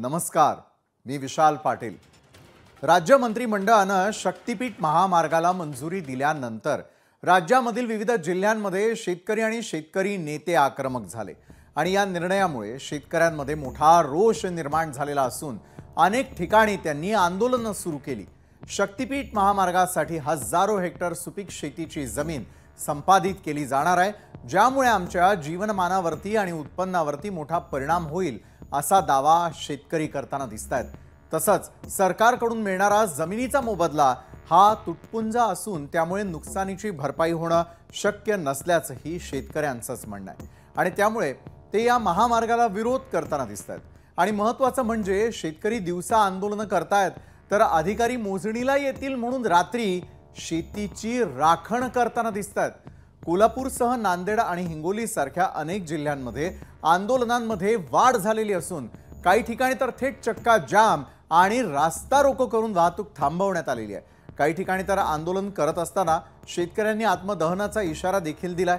नमस्कार, मी विशाल पाटील। राज्य मंत्रिमंडळाने शक्तीपीठ महामार्गाला मंजुरी दिल्यानंतर राज्यामधील विविध जिल्ह्यांमध्ये शेतकरी नेते आक्रमक झाले आणि या निर्णयामुळे शेतकऱ्यांमध्ये मोठा रोष निर्माण झालेला असून अनेक ठिकाणी त्यांनी आंदोलन सुरू केली। शक्तीपीठ महामार्गासाठी हजारो हेक्टर सुपीक शेतीची जमीन संपादित केली जाणार आहे, ज्यामुळे आमच्या जीवनमानावरती आणि उत्पन्नावरती मोठा परिणाम होईल असा दावा शेतकरी करताना दिसतात। तसंच सरकारकडून मिळणारा जमिनीचा मोबदला हा तुटपुंजा असून त्यामुळे नुकसानीची भरपाई होणं शक्य नसल्याचंही शेतकऱ्यांचंच म्हणणं आहे आणि त्यामुळे ते या महामार्गाला विरोध करताना दिसतात। आणि महत्त्वाचं म्हणजे शेतकरी दिवसा आंदोलन करतायत तर अधिकारी मोजणीला येतील म्हणून रात्री शेतीची राखण करताना दिसतात। कोल्हापूरसह नांदेड आणि हिंगोली सारख्या अनेक जिल्ह्यांमध्ये आंदोलनांमध्ये वाढ झालेली असून काही ठिकाणी तर थेट चक्का जाम आणि रास्ता रोको करून वाहतूक थांबवण्यात आलेली आहे। काही ठिकाणी तर आंदोलन करत असताना शेतकऱ्यांनी आत्मदहनाचा इशारा देखील दिलाय,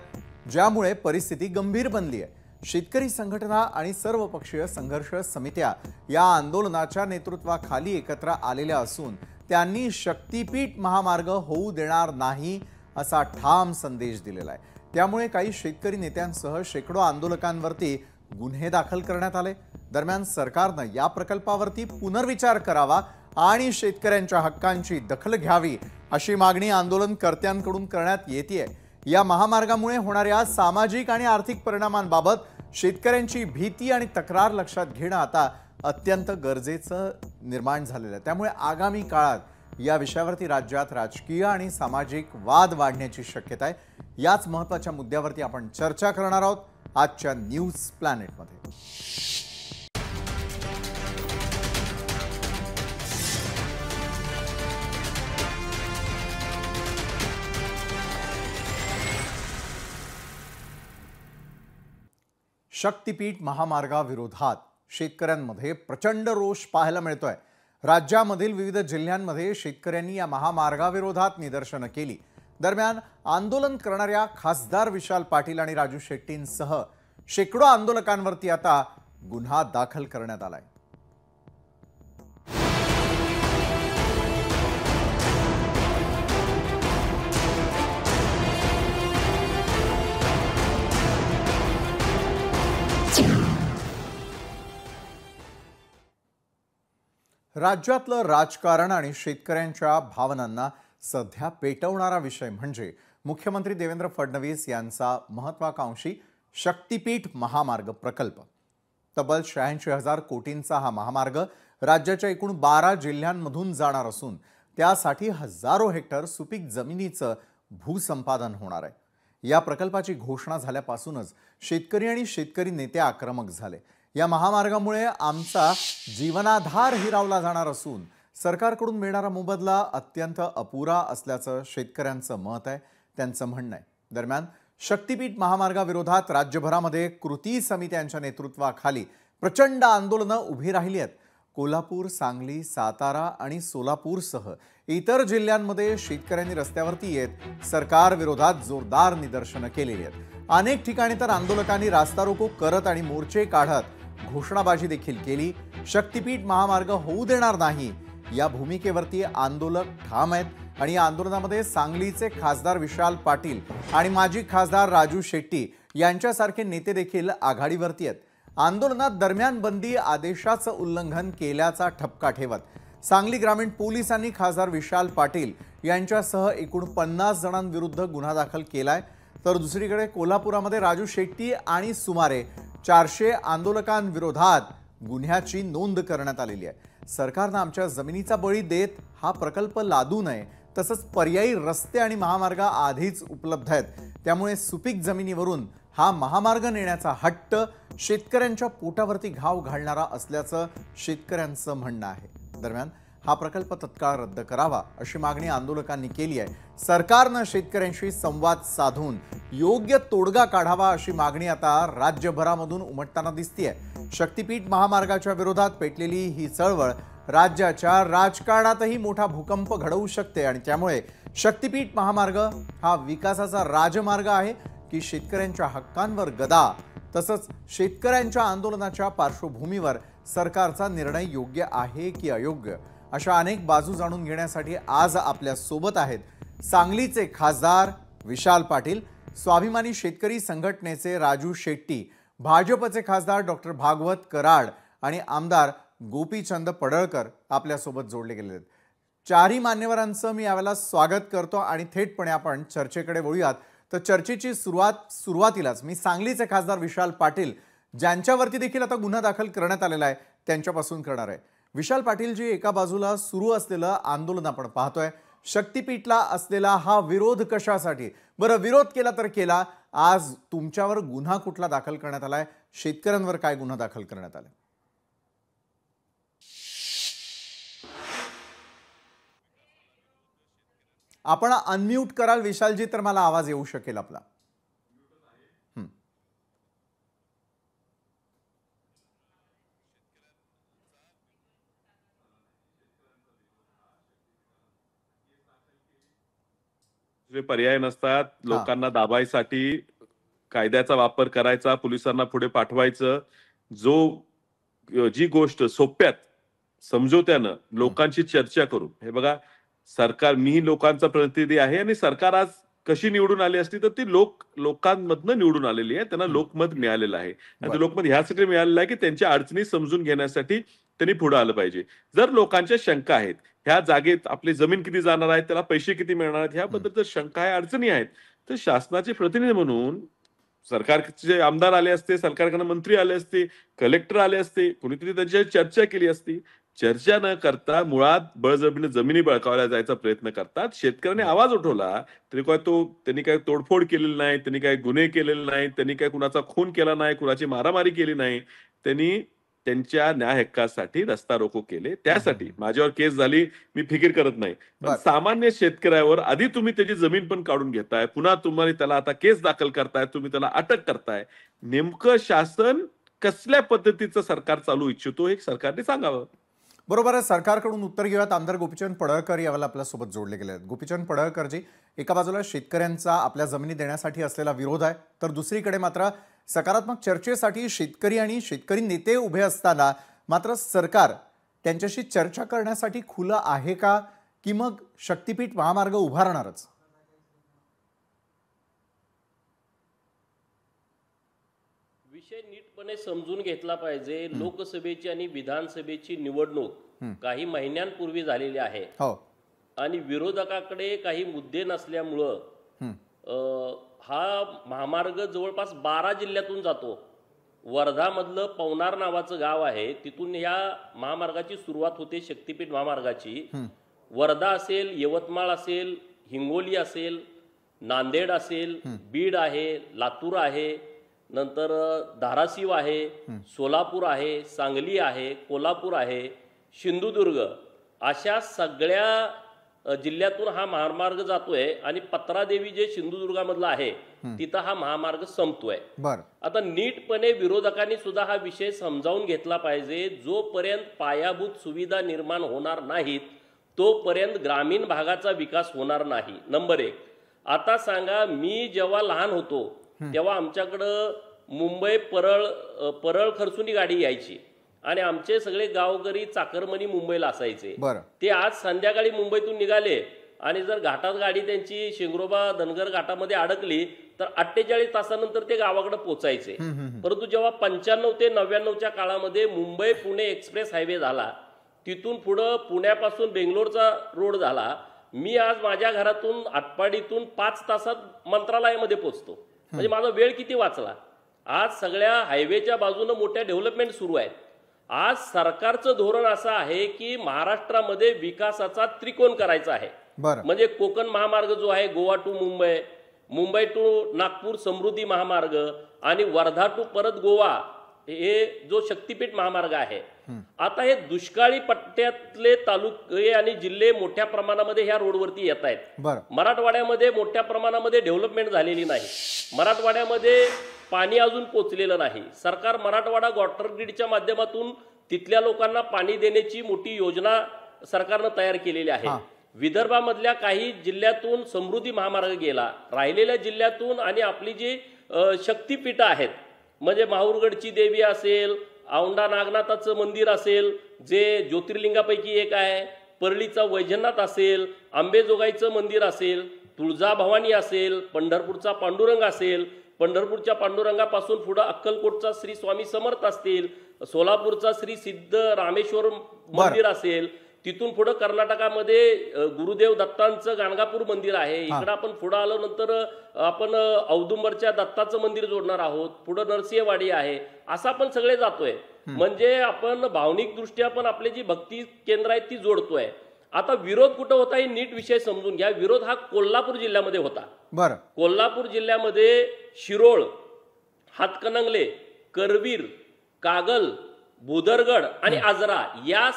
ज्यामुळे परिस्थिती गंभीर बनली आहे। शेतकरी संघटना आणि सर्वपक्षीय संघर्ष समित्या या आंदोलनाच्या नेतृत्वाखाली एकत्र आलेल्या असून त्यांनी शक्तीपीठ महामार्ग होऊ देणार नाही असा ठाम संदेश दिलेला आहे। त्यामुळे काही शेतकरी नेत्यांसह शेकडो आंदोलकांवरती गुन्हे दाखल करण्यात आले। दरम्यान सरकारने या प्रकल्पावरती पुनर्विचार करावा आणि शेतकऱ्यांच्या हक्कांची दखल घ्यावी अशी मागणी आंदोलनकर्त्यांकडून करण्यात येते। या महामार्गामुळे होणाऱ्या सामाजिक आणि आर्थिक परिणामांबाबत शेतकऱ्यांची भीती आणि तक्रार लक्षात घेणं आता अत्यंत गरजेचं निर्माण झालेलं आहे। त्यामुळे आगामी काळात या विषयावरती राज्यात राजकीय आणि सामाजिक वाद वाढण्याची शक्यता आहे। याच महत्त्वाच्या मुद्द्यावरती आपण चर्चा करणार आहोत आजच्या न्यूज प्लॅनेटमध्ये। शक्तीपीठ महामार्गाविरोधात शेतकऱ्यांमध्ये प्रचंड रोष पाहायला मिळतोय। राज्यामधील विविध जिल्ह्यांमध्ये शेतकऱ्यांनी या महामार्गाविरोधात निदर्शनं केली। दरम्यान आंदोलन करणाऱ्या खासदार विशाल पाटील आणि राजू शेट्टींसह शेकडो आंदोलकांवरती आता गुन्हा दाखल करण्यात आलाय। राज्यातलं राजकारण आणि शेतकऱ्यांच्या भावनांना सध्या पेटवणारा विषय म्हणजे मुख्यमंत्री देवेंद्र फडणवीस यांचा महत्त्वाकांक्षी शक्तीपीठ महामार्ग प्रकल्प। तब्बल 86,000 कोटींचा हा महामार्ग राज्याच्या एकूण 12 जिल्ह्यांमधून जाणार असून त्यासाठी हजारो हेक्टर सुपीक जमिनीचं भूसंपादन होणार आहे। या प्रकल्पाची घोषणा झाल्यापासूनच शेतकरी आणि शेतकरी नेते आक्रमक झाले। या महामार्गामुळे आमचा जीवनाधार हिरावला जाणार असून सरकारकडून मिळणारा मोबदला अत्यंत अपुरा असल्याचं शेतकऱ्यांचं मत आहे, त्यांचं म्हणणं आहे। दरम्यान शक्तीपीठ महामार्गाविरोधात राज्यभरामध्ये कृती समित्यांच्या नेतृत्वाखाली प्रचंड आंदोलनं उभी राहिली आहेत। कोल्हापूर, सांगली, सातारा आणि सोलापूरसह इतर जिल्ह्यांमध्ये शेतकऱ्यांनी रस्त्यावरती येत सरकार विरोधात जोरदार निदर्शनं केलेली आहेत। अनेक ठिकाणी तर आंदोलकांनी रास्ता रोको करत आणि मोर्चे काढत घोषणाबाजी देखील केली। शक्तीपीठ महामार्ग होऊ देणार नाही या भूमिकेवरती आंदोलक ठाम आहेत आणि या आंदोलनामध्ये सांगलीचे खासदार विशाल पाटील आणि माजी खासदार राजू शेट्टी यांच्यासारखे नेते देखील आघाडीवरती आहेत। आंदोलनात दरम्यान बंदी आदेशाचं उल्लंघन केल्याचा ठपका ठेवत सांगली ग्रामीण पोलिसांनी खासदार विशाल पाटील यांच्यासह एकूण 50 जणांविरुद्ध गुन्हा दाखल केलाय। तर दुसरीकडे कोल्हापुरामध्ये राजू शेट्टी आणि सुमारे 400 आंदोलकांविरोधात गुन्ह्याची नोंद करण्यात आलेली आहे। सरकारने आमच्या जमिनीचा बळी देत हा प्रकल्प लादू नये, तसंच पर्यायी रस्ते आणि महामार्ग आधीच उपलब्ध आहेत, त्यामुळे सुपीक जमिनीवरून हा महामार्ग नेण्याचा हट्ट शेतकऱ्यांच्या पोटावरती घाव घालणारा असल्याचं शेतकऱ्यांचं म्हणणं आहे। दरम्यान हा प्रकल्प तत्काळ रद्द करावा अशी मागणी आंदोलकांनी केली आहे। सरकारने शेतकऱ्यांशी संवाद साधून योग्य तोडगा काढावा अशी मागणी आता राज्यभरामधून उमटताना दिसतेय। शक्तीपीठ महामार्गाच्या विरोधात पेटलेली ही चळवळ राज्याच्या राजकारणातही मोठा भूकंप घडवू शकते आणि त्यामुळे शक्तीपीठ महामार्ग हा विकासाचा राजमार्ग आहे की शेतकऱ्यांच्या हक्कांवर गदा तसंच शेतकऱ्यांच्या आंदोलनाच्या पार्श्वभूमीवर सरकारचा निर्णय योग्य आहे की अयोग्य अशा अनेक बाजू जाणून घेण्यासाठी आज आपल्या सोबत आहेत सांगलीचे खासदार विशाल पाटील, स्वाभिमानी शेतकरी संघटनेचे राजू शेट्टी, भाजपचे खासदार डॉक्टर भागवत कराड आणि आमदार गोपीचंद पडळकर आपल्यासोबत जोडले गेले आहेत। चारही मान्यवरांचं मी यावेळेला स्वागत करतो आणि थेटपणे आपण चर्चेकडे वळूयात। तर चर्चेची सुरुवातीलाच मी सांगलीचे खासदार विशाल पाटील, ज्यांच्यावरती देखील आता गुन्हा दाखल करण्यात आलेला आहे, त्यांच्यापासून करणार आहे। विशाल पाटील जी, एका बाजूला सुरू असलेलं आंदोलन आपण पाहतोय, शक्तीपीठला असलेला हा विरोध कशासाठी? बरं, विरोध केला तर केला, आज तुमच्यावर गुन्हा कुठला दाखल करण्यात आलाय? शेतकऱ्यांवर काय गुन्हा दाखल करण्यात आलाय? आपण अनम्यूट कराल विशालजी, तर मला आवाज येऊ शकेल आपला। पर्याय नसतात, लोकांना दाबायसाठी कायद्याचा वापर करायचा, पोलिसांना पुढे पाठवायचं। जी गोष्ट सोप्यात समझोत्यानं लोकांची चर्चा करून, हे बघा, सरकार, मी लोकांचा प्रतिनिधी आहे आणि सरकार आज कशी निवडून आली असती तर ती लोकांमधनं निवडून आलेली आहे, त्यांना लोकमत मिळालेलं आहे आणि ते लोकमत ह्यासाठी मिळालेलं आहे की त्यांच्या अडचणी समजून घेण्यासाठी त्यांनी पुढे आलं पाहिजे। जर लोकांच्या शंका आहेत, ह्या जागेत आपली जमीन किती जाणार आहे, त्याला पैसे किती मिळणार आहेत, ह्याबद्दल जर शंका आहे, अडचणी आहेत, तर शासनाचे प्रतिनिधी म्हणून सरकारचे आमदार आले असते, सरकारकडे मंत्री आले असते, कलेक्टर आले असते, कोणीतरी त्यांच्याशी चर्चा केली असती। चर्चा न करता मुळात बळजबरीने जमिनी बळकावायला जायचा प्रयत्न करतात। शेतकऱ्यांनी आवाज उठवला तरी काय त्यांनी काय तोडफोड केलेली नाही, त्यांनी काय गुन्हे केलेले नाही, त्यांनी काय कुणाचा खून केला नाही, कुणाची मारामारी केली नाही, त्यांनी त्यांच्या न्याय हक्कासाठी रस्ता रोको केले। त्यासाठी माझ्यावर केस झाली, मी फिकीर करत नाही, पण सामान्य शेतकऱ्यावर आधी तुम्ही त्याची जमीन पण काढून घेताय, पुन्हा तुम्हाला त्याला आता केस दाखल करताय, तुम्ही त्याला अटक करताय। नेमकं शासन कसल्या पद्धतीचं सरकार चालू इच्छितो हे सरकारने सांगावं। बरोबर आहे, सरकारकडून उत्तर घेऊयात। आमदार गोपीचंद पडळकर यावेळेला आपल्या सोबत जोडले गेले आहेत। गोपीचंद पडळकरजी, एका बाजूला शेतकऱ्यांचा आपल्या जमिनी देण्यासाठी असलेला विरोध आहे, तर दुसरीकडे मात्र सकारात्मक चर्चेसाठी शेतकरी आणि शेतकरी नेते उभे असताना मात्र सरकार त्यांच्याशी चर्चा करण्यासाठी खुलं आहे का, की मग शक्तीपीठ महामार्ग उभारणारच? विषय नीटपणे समजून घेतला पाहिजे। लोकसभेची आणि विधानसभेची निवडणूक काही महिन्यांपूर्वी झालेली आहे आणि विरोधकाकडे काही मुद्दे नसल्यामुळं हा महामार्ग जवळपास 12 जिल्ह्यातून जातो। वर्धा मधलं पवनार नावाचं गाव आहे, तिथून या महामार्गाची सुरुवात होते, शक्तीपीठ महामार्गाची। वर्धा असेल, यवतमाळ असेल, हिंगोली असेल, नांदेड असेल, बीड आहे, लातूर आहे, नंतर धाराशिव आहे, सोलापूर आहे, सांगली आहे, कोल्हापूर आहे, सिंधुदुर्ग, अशा सगळ्या जिल्ह्यातून हा महामार्ग जातोय आणि पत्रादेवी जे सिंधुदुर्गामधला आहे तिथं हा महामार्ग संपतोय। आता नीटपणे विरोधकांनी सुद्धा हा विषय समजावून घेतला पाहिजे। जोपर्यंत पायाभूत सुविधा निर्माण होणार नाहीत तोपर्यंत ग्रामीण भागाचा विकास होणार नाही। नंबर 1, आता सांगा, मी जेव्हा लहान होतो तेव्हा आमच्याकडं मुंबई परळ खरसुंडी गाडी यायची आणि आमचे सगळे गावकरी चाकरमनी मुंबईला असायचे। ते आज संध्याकाळी मुंबईतून निघाले आणि जर घाटात गाडी त्यांची शेंगरोबा धनगर घाटामध्ये अडकली तर 48 तासानंतर ते गावाकडे पोचायचे। परंतु जेव्हा 95 ते 99च्या काळामध्ये मुंबई पुणे एक्सप्रेस हायवे झाला, तिथून पुढे पुण्यापासून बेंगलोरचा रोड झाला, मी आज माझ्या घरातून आटपाडीतून 5 तासात मंत्रालयामध्ये पोहोचतो। म्हणजे माझा वेळ किती वाचला। आज सगळ्या हायवेच्या बाजूने मोठ्या डेव्हलपमेंट सुरू आहेत। आज सरकारचं धोरण असं आहे की महाराष्ट्रामध्ये विकासाचा त्रिकोण करायचा आहे। म्हणजे कोकण महामार्ग जो आहे, गोवा टू मुंबई, मुंबई टू नागपूर समृद्धी महामार्ग आणि वर्धा टू परत गोवा, हे जो शक्तीपीठ महामार्ग आहे। आता हे दुष्काळी पट्ट्यातले तालुके आणि जिल्हे मोठ्या प्रमाणामध्ये ह्या रोडवरती येत आहेत। मराठवाड्यामध्ये मोठ्या प्रमाणामध्ये डेव्हलपमेंट झालेली नाही, मराठवाड्यामध्ये पाणी अजून पोचलेलं नाही। सरकार मराठवाडा वॉटर ग्रीडच्या माध्यमातून तिथल्या लोकांना पाणी देण्याची मोठी योजना सरकारने तयार केलेली आहे। विदर्भामधल्या काही जिल्ह्यातून समृद्धी महामार्ग गेला, राहिलेल्या जिल्ह्यातून आणि आपली जी शक्तीपीठ आहेत, म्हणजे माहूरगडची देवी असेल, औंढा नागनाथाचं मंदिर असेल जे ज्योतिर्लिंगापैकी एक आहे, परळीचा वैजनाथ असेल, आंबेजोगाईचं मंदिर असेल, तुळजाभवानी असेल, पंढरपूरचा पांडुरंग असेल, पंढरपूरच्या पांडुरंगापासून पुढे अक्कलकोटचा श्री स्वामी समर्थ असतील, सोलापूरचा श्री सिद्ध रामेश्वर मंदिर असेल, तिथून पुढे कर्नाटकामध्ये गुरुदेव दत्तांचं गाणगापूर मंदिर आहे, इकडे आपण पुढे आलो नंतर आपण औदुंबरच्या दत्ताचं मंदिर जोडणार आहोत, पुढे नरसिंहवाडी आहे, असं आपण सगळे जातोय. म्हणजे आपण भावनिक दृष्ट्या पण आपली जी भक्ती केंद्र आहेत ती जोडतोय. आता विरोध कुठं होता हे नीट विषय समजून घ्या. विरोध हा कोल्हापूर जिल्ह्यामध्ये होता. बरं, कोल्हापूर जिल्ह्यामध्ये शिरोळ, हातकणंगले, करवीर, कागल, भुदरगड आणि आजरा या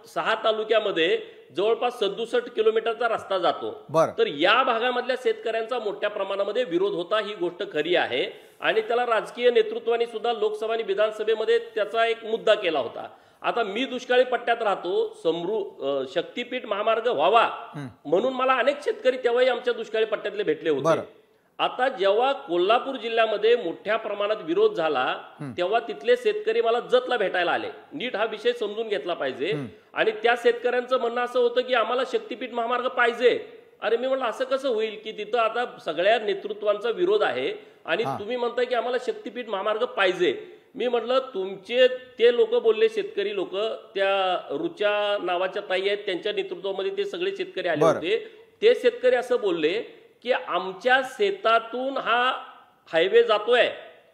6 तालुक्यामध्ये जवळपास 67 किलोमीटरचा रस्ता जातो. तर या भागामधल्या शेतकऱ्यांचा मोठ्या प्रमाणामध्ये विरोध होता, ही गोष्ट खरी आहे. आणि त्याला राजकीय नेतृत्वाने सुद्धा लोकसभा आणि विधानसभेमध्ये त्याचा एक मुद्दा केला होता. आता मी दुष्काळी पट्ट्यात राहतो, शक्तीपीठ महामार्ग व्हावा म्हणून मला अनेक शेतकरी तेव्हाही आमच्या दुष्काळी पट्ट्यातले भेटले होते. आता जेव्हा कोल्हापूर जिल्ह्यामध्ये मोठ्या प्रमाणात विरोध झाला तेव्हा तिथले शेतकरी मला जतला भेटायला आले. नीट हा विषय समजून घेतला पाहिजे. आणि त्या शेतकऱ्यांचं म्हणणं असं होतं की आम्हाला शक्तीपीठ महामार्ग पाहिजे. अरे मी म्हणलं असं कसं होईल की तिथं आता सगळ्या नेतृत्वांचा विरोध आहे आणि तुम्ही म्हणताय की आम्हाला शक्तीपीठ महामार्ग पाहिजे. मी म्हटलं तुमचे ते लोक बोलले, शेतकरी लोक, त्या रुचा नावाच्या ताई आहेत त्यांच्या नेतृत्वामध्ये ते सगळे शेतकरी आले होते. ते शेतकरी असं बोलले की आमच्या शेतातून हा हायवे जातोय,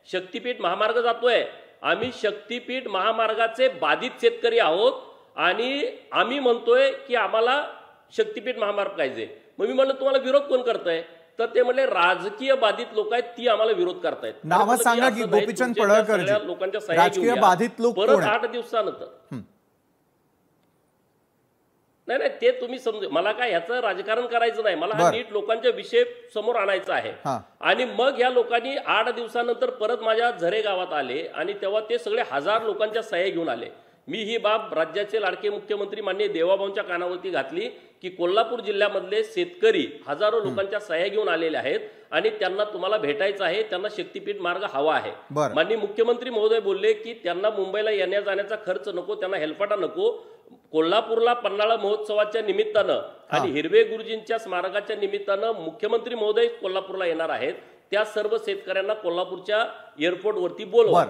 शक्तीपीठ महामार्ग जातोय, आम्ही शक्तीपीठ महामार्गाचे बाधित शेतकरी आहोत आणि आम्ही म्हणतोय की आम्हाला शक्तीपीठ महामार्ग पाहिजे. मग मी म्हणलं तुम्हाला विरोध कोण करताय? तर ते म्हणले राजकीय बाधित लोक आहेत ती आम्हाला विरोध करतायत. नाव सांगा की गोपीचंद पडळकर लोकांच्या सह्या राजकीय बाधित लोक परत 8 दिवसानंतर. नाही ते तुम्ही समजू. मला काय ह्याचं राजकारण करायचं नाही, मला हा नीट लोकांच्या विषय समोर आणायचा आहे. आणि मग या लोकांनी 8 दिवसानंतर परत माझ्या झरे गावात आले आणि तेव्हा ते सगळे 1000 लोकांच्या सह्या घेऊन आले. मी ही बाब राज्याचे लाडके मुख्यमंत्री माननीय देवाभाऊंच्या कानावरती घातली की कोल्हापूर जिल्ह्यामधले शेतकरी हजारो लोकांच्या सह्या घेऊन आलेले आहेत आणि त्यांना तुम्हाला भेटायचं आहे, त्यांना शक्तीपीठ मार्ग हवा आहे. माननीय मुख्यमंत्री महोदय बोलले की त्यांना मुंबईला येण्या जाण्याचा खर्च नको, त्यांना हेलपाटा नको. कोल्हापूरला पन्हाळा महोत्सवाच्या निमित्तानं आणि हिरवे गुरुजींच्या स्मारकाच्या निमित्तानं मुख्यमंत्री महोदय कोल्हापूरला येणार आहेत. त्या सर्व शेतकऱ्यांना कोल्हापूरच्या एअरपोर्टवरती बोलवा.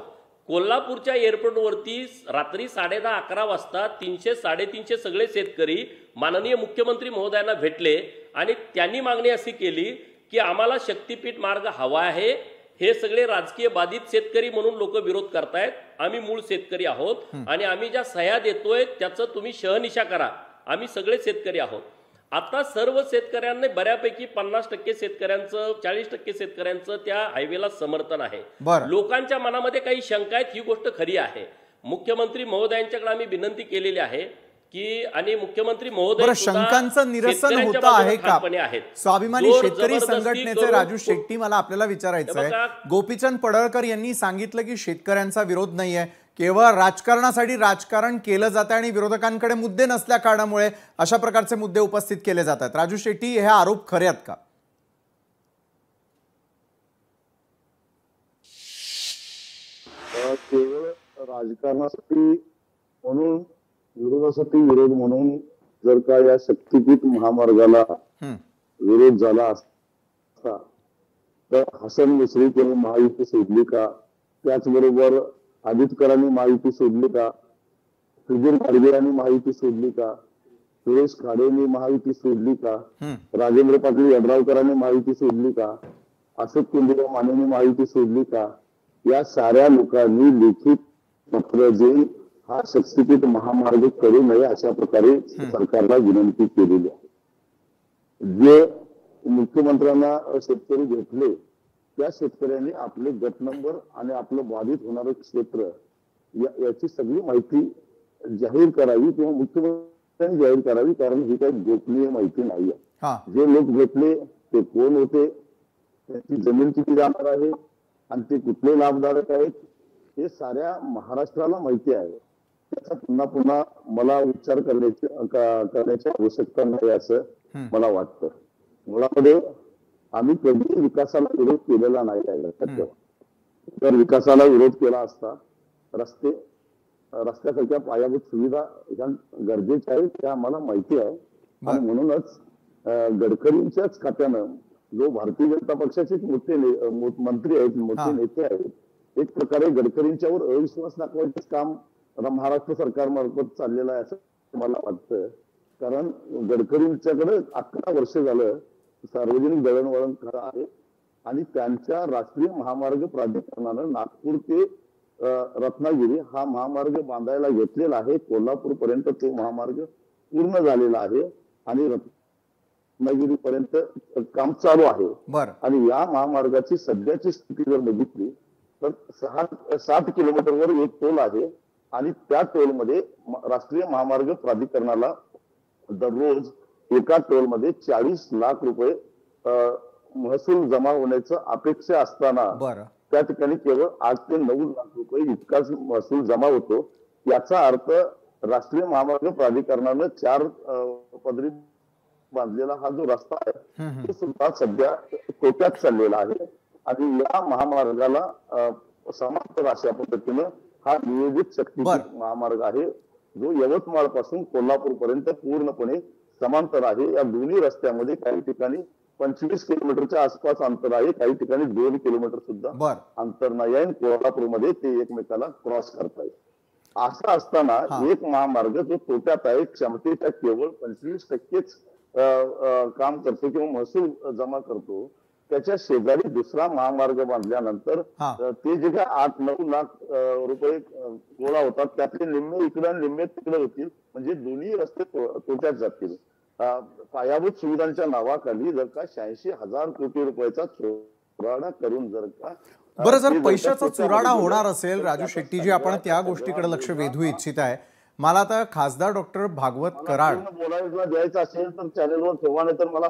कोल्हापूरच्या एअरपोर्टवरती रात्री 10:30-11 वाजता 300-350 सगळे शेतकरी माननीय मुख्यमंत्री महोदयांना भेटले आणि त्यांनी मागणी अशी केली की आम्हाला शक्तीपीठ मार्ग हवा आहे. हे सगळे राजकीय बाधित शेतकरी म्हणून लोक विरोध करतायत, आम्ही मूळ शेतकरी आहोत आणि आम्ही ज्या सह्या देतोय त्याचं तुम्ही शहनिशा करा, आम्ही सगळे शेतकरी आहोत. आता सर्व शेतकऱ्यांनी बऱ्यापैकी 50% शेतकऱ्यांचं 40% शेतकऱ्यांचं त्या हायवेला समर्थन आहे. लोकांच्या मनामध्ये काही शंका आहेत, ही गोष्ट खरी आहे. मुख्यमंत्री महोदयांच्याकडे आम्ही विनंती केलेली आहे की आणि मुख्यमंत्री महोदय शंकांचं निरसन होत आहे का? स्वाभिमानी शेतकरी संघटनेचे राजू शेट्टी मला आपल्याला विचारायचं आहे. गोपीचंद पडळकर यांनी सांगितलं की शेतकऱ्यांचा विरोध नाहीये, केवळ राजकारणासाठी राजकारण केलं जातं आणि विरोधकांकडे मुद्दे नसल्या कारणामुळे अशा प्रकारचे मुद्दे उपस्थित केले जातात. राजू शेट्टी, हे आरोप खरे आहेत का? केवळ राजकारणासाठी म्हणून विरोधासाठी विरोध म्हणून जर का या शक्तीपीठ महामार्गाला विरोध झाला असता तर हसन मुश्रीफ यांनी महायुती सोडली का? त्याचबरोबर आदितकरांनी महायुती सोडली का? सुधीर खाडगे यांनी महायुती सोडली का? सुरेश खाडेंनी महायुती सोडली का? राजेंद्र पाटील यड्रावकरांनी महायुती सोडली का? अशोक कुंडे मानेंनी महायुती सोडली का? या साऱ्या लोकांनी लिखित पत्र देऊन हा शक्तीपीठ महामार्ग करू नये अशा प्रकारे सरकारला विनंती केलेली आहे. जे मुख्यमंत्र्यांना शेतकरी भेटले त्या शेतकऱ्यांनी आपले गट नंबर आणि आपलं बाधित होणारं क्षेत्र याची सगळी माहिती जाहीर करावी किंवा मुख्यमंत्र्यांनी जाहीर करावी, कारण ही काही गोपनीय माहिती नाही आहे. जे लोक भेटले ते कोण होते, त्यांची जमीन किती जाणार आहे आणि ते कुठले लाभधारक आहेत हे साऱ्या महाराष्ट्राला माहिती आहे. त्याचा पुन्हा पुन्हा मला विचार करण्याची आवश्यकता नाही असं मला वाटतं. मुळामध्ये आम्ही कधी विकासाला विरोध केलेला नाही आहे. जर विकासाला विरोध केला असता, रस्ते रस्त्यासारख्या पायाभूत सुविधा ह्या गरजेच्या आहेत त्या आम्हाला माहिती आहे. आणि म्हणूनच गडकरींच्याच खात्यानं जो भारतीय जनता पक्षाचे मोठे मंत्री आहेत, मोठे नेते आहेत, एक प्रकारे गडकरींच्यावर अविश्वास दाखवायचं काम महाराष्ट्र सरकारमार्फत चाललेलं आहे असं मला वाटतं. कारण गडकरींच्याकडे 11 वर्ष झालं सार्वजनिक दळणवळण आहे आणि त्यांच्या राष्ट्रीय महामार्ग प्राधिकरणानं नागपूर ते रत्नागिरी हा महामार्ग बांधायला घेतलेला आहे. कोल्हापूर पर्यंत तो महामार्ग पूर्ण झालेला आहे आणि रत्नागिरी पर्यंत काम चालू आहे. आणि या महामार्गाची सध्याची स्थिती जर बघितली तर 7 किलोमीटरवर एक टोल आहे आणि त्या टोलमध्ये राष्ट्रीय महामार्ग प्राधिकरणाला दररोज एका टोलमध्ये 40 लाख रुपये महसूल जमा होण्याचं अपेक्षा असताना त्या ठिकाणी केवळ 8 ते 9 लाख रुपये इतकाच महसूल जमा होतो. याचा अर्थ राष्ट्रीय महामार्ग प्राधिकरणानं 4 पदरी बांधलेला हा जो रस्ता आहे तो सुद्धा सध्या तोट्यात चाललेला आहे. आणि या महामार्गाला समांतर अशा पद्धतीनं हा नियोजित शक्तीपीठ महामार्ग आहे जो यवतमाळ पासून कोल्हापूर पर्यंत पूर्णपणे समांतर आहे. या दोन्ही रस्त्यामध्ये काही ठिकाणी 25 किलोमीटरच्या आसपास अंतर आहे, काही ठिकाणी 2 किलोमीटर सुद्धा अंतर नाही आहे. कोल्हापूरमध्ये ते एकमेकाला क्रॉस करतायत. असं असताना एक महामार्ग जो तोट्यात आहे, क्षमतेच्या केवळ 25% काम करतो किंवा महसूल जमा करतो, त्याच्या शेजारी दुसरा महामार्ग बांधल्यानंतर ते जे काय 8-9 लाख रुपये गोळा होतात त्यातले निम्मे इकडे आणि निम्मे तिकडे होतील. म्हणजे दोन्ही रस्ते तोट्यात जातील. पायाभूत सुविधांच्या नावाखाली जर का 86,000 कोटी रुपयाचा चुराडा करून जर का बरं जर पैशाचा चुराडा होणार असेल राजू शेट्टीजी, आपण त्या गोष्टीकडे लक्ष वेधू इच्छित आहे. मला आता खासदार डॉक्टर भागवत कराड बोलायला द्यायचं असेल तर चॅनेलवर ठेवा, नाही तर मला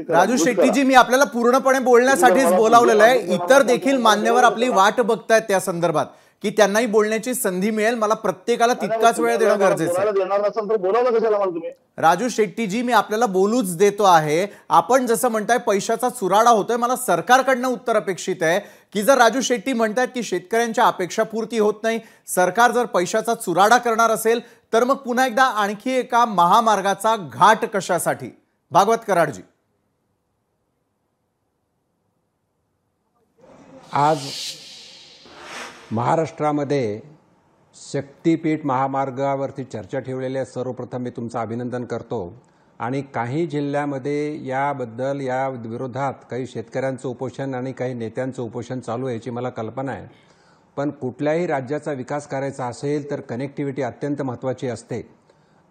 राजू शेट्टीजी मी आपल्याला पूर्णपणे बोलण्यासाठीच बोलावलेलं आहे. इतर देखील मान्यवर आपली वाट बघतायत त्या संदर्भात की त्यांनाही बोलण्याची संधी मिळेल. मला प्रत्येकाला तितकाच वेळ देणं गरजेचं आहे. राजू शेट्टीजी मी आपल्याला बोलूच देतो आहे. आपण जसं म्हणताय पैशाचा चुराडा होतोय, मला सरकारकडनं उत्तर अपेक्षित आहे की जर राजू शेट्टी म्हणतायत की शेतकऱ्यांच्या अपेक्षा पूर्ती होत नाही, सरकार जर पैशाचा चुराडा करणार असेल तर मग पुन्हा एकदा आणखी एका महामार्गाचा घाट कशासाठी? भागवत कराडजी. आज महाराष्ट्रामध्ये शक्तीपीठ महामार्गावरती चर्चा ठेवलेली आहे. सर्वप्रथम मी तुमचं अभिनंदन करतो. आणि काही जिल्ह्यामध्ये याबद्दल या विरोधात काही शेतकऱ्यांचं उपोषण आणि काही नेत्यांचं उपोषण चालू आहे याची मला कल्पना आहे. पण कुठल्याही राज्याचा विकास करायचा असेल तर कनेक्टिव्हिटी अत्यंत महत्त्वाची असते.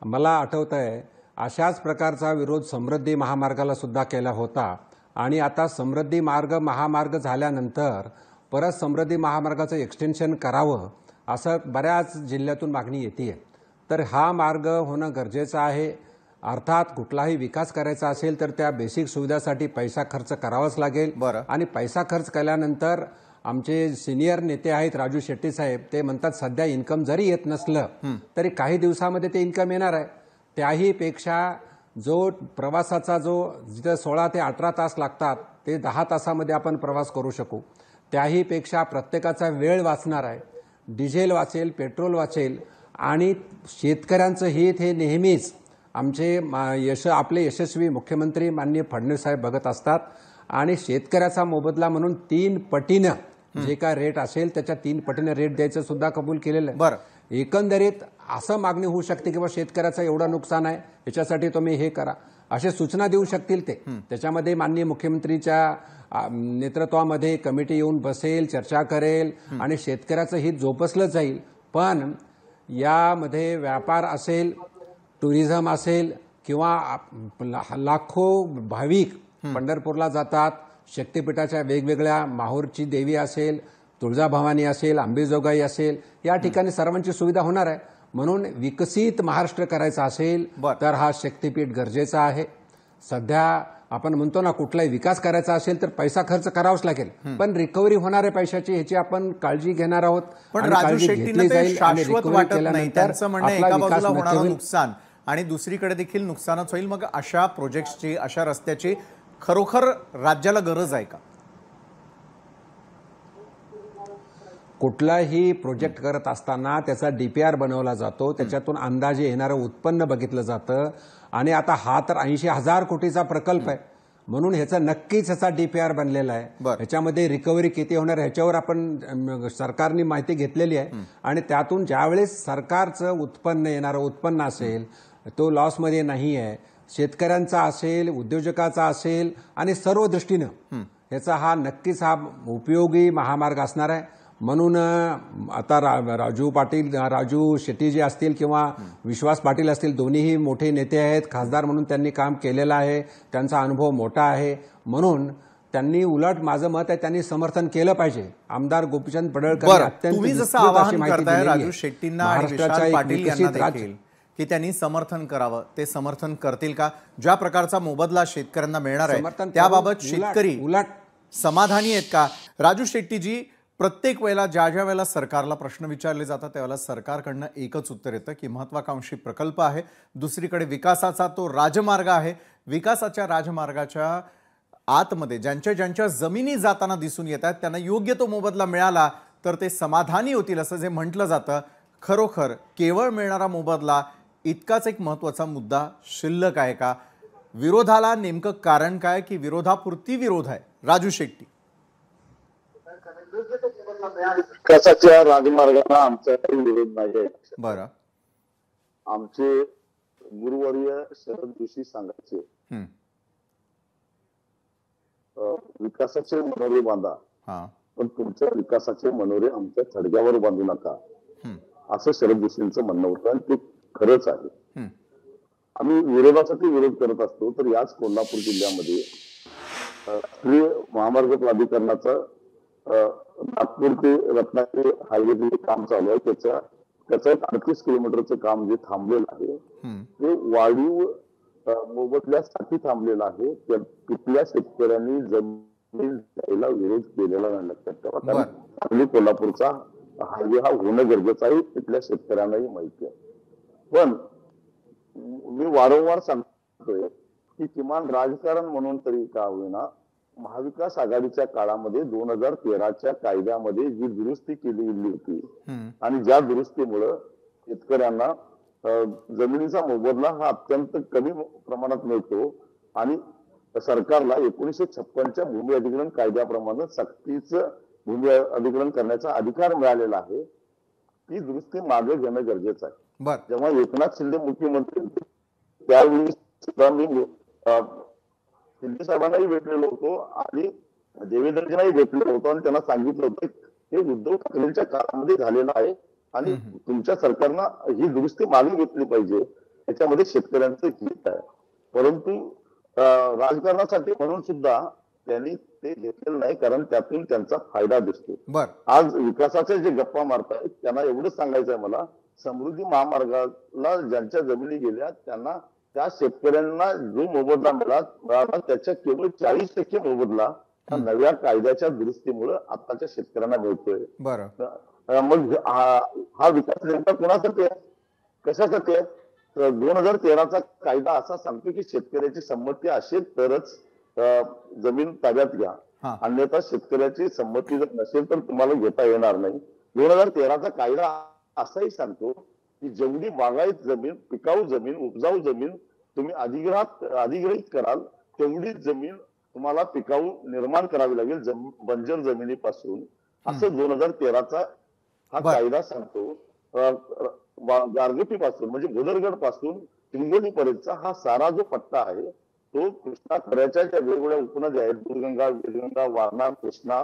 मला आठवतं आहे अशाच प्रकारचा विरोध समृद्धी महामार्गाला सुद्धा केला होता आणि आता समृद्धी महामार्ग झाल्यानंतर परत समृद्धी महामार्गाचं एक्सटेन्शन करावं असं बऱ्याच जिल्ह्यातून मागणी येते. तर हा मार्ग होणं गरजेचं आहे. अर्थात कुठलाही विकास करायचा असेल तर त्या बेसिक सुविधासाठी पैसा खर्च करावाच लागेल. आणि पैसा खर्च केल्यानंतर आमचे सिनियर नेते आहेत राजू शेट्टी साहेब, ते म्हणतात सध्या इन्कम जरी येत नसलं तरी काही दिवसामध्ये ते इन्कम येणार आहे. त्याही पेक्षा जो प्रवासाचा जिथे 16 ते 18 तास लागतात ते 10 तासामध्ये आपण प्रवास करू शकू. त्याही पेक्षा प्रत्येकाचा वेळ वाचणार आहे, डिझेल वाचेल, पेट्रोल आणि शेतकऱ्यांचं हित हे नेहमीच आपले यशस्वी मुख्यमंत्री माननीय फडणवीस साहेब बघत असतात. आणि शेतकऱ्याचा मोबदला म्हणून 3 पटीनं जे काय रेट असेल त्याच्या 3 पटीनं रेट द्यायचं सुद्धा कबूल केलेलं आहे. एकंदरीत असं मागणी होऊ शकते की शेतकऱ्याचं एवढं नुकसान आहे याच्यासाठी तुम्ही हे करा, अशा सूचना देऊ शकतील ते. त्याच्यामध्ये माननीय मुख्यमंत्रीच्या नेतृत्वामध्ये कमिटी येऊन बसेल, चर्चा करेल आणि शेतकऱ्याचं हित जोपासलं जाईल. पण यामध्ये व्यापार असेल, टुरिझम असेल किंवा लाखो भाविक पंढरपूरला जातात, शक्तिपीठाच्या वेगवेगळ्या माहूरची देवी असेल, तुळजाभवानी असेल, अंबेजोगाई असेल, या ठिकाणी सर्वांची सुविधा होणार आहे. म्हणून विकसित महाराष्ट्र करायचा असेल तर हा शक्तिपीठ गरजेचा आहे. सध्या आपण म्हणतो ना कुठलाही विकास करायचा असेल तर पैसा खर्च करावाच लागेल, पण रिकव्हरी होणार आहे पैशाची ह्याची आपण काळजी घेणार आहोत. पण राजू शेट्टींना ते शाश्वत वाटत नाही. त्यांचं म्हणणं एका बाजूला होणारं नुकसान आणि दुसरीकडे देखील नुकसानच होईल. मग अशा प्रोजेक्टची, अशा रस्त्याची खरोखर राज्याला गरज आहे का? कुठलाही प्रोजेक्ट करत असताना त्याचा डीपीआर बनवला जातो, त्याच्यातून अंदाजे येणारं उत्पन्न बघितलं जातं. आणि आता हा तर 80,000 कोटीचा प्रकल्प आहे, म्हणून ह्याचा नक्कीच ह्याचा डीपीआर बनलेला आहे. ह्याच्यामध्ये रिकव्हरी किती होणार ह्याच्यावर आपण सरकारने माहिती घेतलेली आहे. आणि त्यातून ज्यावेळेस सरकारचं येणारं उत्पन्न असेल तो लॉसमध्ये नाही आहे, शेतकऱ्यांचा असेल, उद्योजकाचा असेल आणि सर्व दृष्टीनं ह्याचा हा नक्कीच हा उपयोगी महामार्ग असणार आहे. म्हणून आता राजू शेट्टी जे असतील किंवा विश्वास पाटील असतील, दोन्हीही मोठे नेते आहेत, खासदार म्हणून त्यांनी काम केलेलं आहे, त्यांचा अनुभव मोठा आहे. म्हणून त्यांनी उलट माझं मत आहे त्यांनी समर्थन केलं पाहिजे. आमदार गोपीचंद पडळकर अत्यंत राजू शेट्टींना आणि विशाल पाटील यांना देखील की त्यांनी समर्थन करावं, ते समर्थन करतील का? ज्या प्रकारचा मोबदला शेतकऱ्यांना मिळणार आहे त्याबाबत शेतकरी उलट समाधानी आहेत का? राजू शेट्टीजी, प्रत्येक वेळेला ज्या वेळेला सरकारला प्रश्न विचारले जातात त्यावेळेला सरकारकडनं एकच उत्तर येतं की महत्वाकांक्षी प्रकल्प आहे, दुसरीकडे विकासाचा तो राजमार्ग आहे. विकासाच्या राजमार्गाच्या आतमध्ये ज्यांच्या जमिनी जाताना दिसून येतात त्यांना योग्य तो मोबदला मिळाला तर ते समाधानी होतील असं जे म्हटलं जातं. खरोखर केवळ मिळणारा मोबदला इतकाच एक महत्वाचा मुद्दा शिल्लक आहे का? विरोधाला नेमकं कारण काय की विरोधापुरती विरोध आहे? राजू शेट्टी, विकासाच्या राजमार्गाला आमचा काही विरोध नाही आहे. बरं, आमचे गुरुवर्य शरद जोशी सांगायचे विकासाचे मनोरे बांधा, पण तुमच्या विकासाचे मनोरे आमच्या थडग्यावर बांधू नका, असं शरद जोशींचं म्हणणं होतं. आणि ते खरंच आहे. आम्ही विरोधासाठी विरोध करत असतो तर याच कोल्हापूर जिल्ह्यामध्ये राष्ट्रीय महामार्ग प्राधिकरणाचा नागपूर ते रत्नागिरी हायवे काम चालू आहे. त्याचं 38 किलोमीटरचं काम जे थांबलेलं आहे ते वाढीव मोबदल्यासाठी थांबलेलं आहे. तिथल्या शेतकऱ्यांनी जमीन द्यायला विरोध केलेला नाही, लक्षात ठेवा. कारण सांगली कोल्हापूरचा हायवे हा होणं गरजेचं आहे, तिथल्या शेतकऱ्यांनाही माहिती आहे. पण मी वारंवार सांगतोय की किमान राजकारण म्हणून तरी का होईना महाविकास आघाडीच्या काळामध्ये 2013च्या कायद्यामध्ये जी दुरुस्ती केली गेली होती आणि ज्या दुरुस्तीमुळे शेतकऱ्यांना जमिनीचा मोबदला हा अत्यंत कमी प्रमाणात मिळतो आणि सरकारला 1956च्या भूमी अधिग्रहण कायद्याप्रमाणे सक्तीचं भूमी अधिग्रहण करण्याचा अधिकार मिळालेला आहे. ती दुरुस्ती मागे घेणं गरजेचं आहे. जेव्हा एकनाथ शिंदे मुख्यमंत्री त्यावेळी सुद्धा मी शिंदे साहेबांनाही भेटलेलो होतो आणि देवेंद्रजींनाही भेटलेलो होतो आणि त्यांना सांगितलं होतं हे उद्धव ठाकरेंच्या काळामध्ये झालेलं आहे आणि तुमच्या सरकारनं ही दुरुस्ती मागे घेतली पाहिजे, त्याच्यामध्ये शेतकऱ्यांचं हित आहे. परंतु राजकारणासाठी म्हणून सुद्धा त्यांनी ते घेतलेलं नाही, कारण त्यातून त्यांचा फायदा दिसतो. आज विकासाचे जे गप्पा मारतायत त्यांना एवढंच सांगायचं आहे मला, समृद्धी महामार्गाला ज्यांच्या जमिनी गेल्या त्यांना त्या शेतकऱ्यांना जो मोबदला मिळाला त्याच्या केवळ 40% मोबदला नव्या कायद्याच्या दुरुस्तीमुळे आताच्या शेतकऱ्यांना मिळतोय. मग हा विकास नेमका कोणासाठी आहे, कशासाठी आहे? 2013चा कायदा असा सांगतो की शेतकऱ्याची संमती असेल तरच जमीन ताब्यात घ्या, अन्यथा शेतकऱ्याची संमती जर नसेल तर तुम्हाला घेता येणार नाही. 2013चा कायदा असाही सांगतो की जेवढी बागायत जमीन, पिकाऊ जमीन, उपजाऊ जमीन तुम्ही अधिग्रहित कराल तेवढी जमीन तुम्हाला पिकाऊ निर्माण करावी लागेल बंजर जमिनीपासून, असं 2013चा हा कायदा सांगतो. गारगोटीपासून म्हणजे भुदरगड पासून हिंगोली पर्यंतचा हा सारा जो पट्टा आहे तो कृष्णा खोऱ्याच्या ज्या वेगवेगळ्या उपनद्या आहेत, दूधगंगा, वेदगंगा, वारणा, कृष्णा,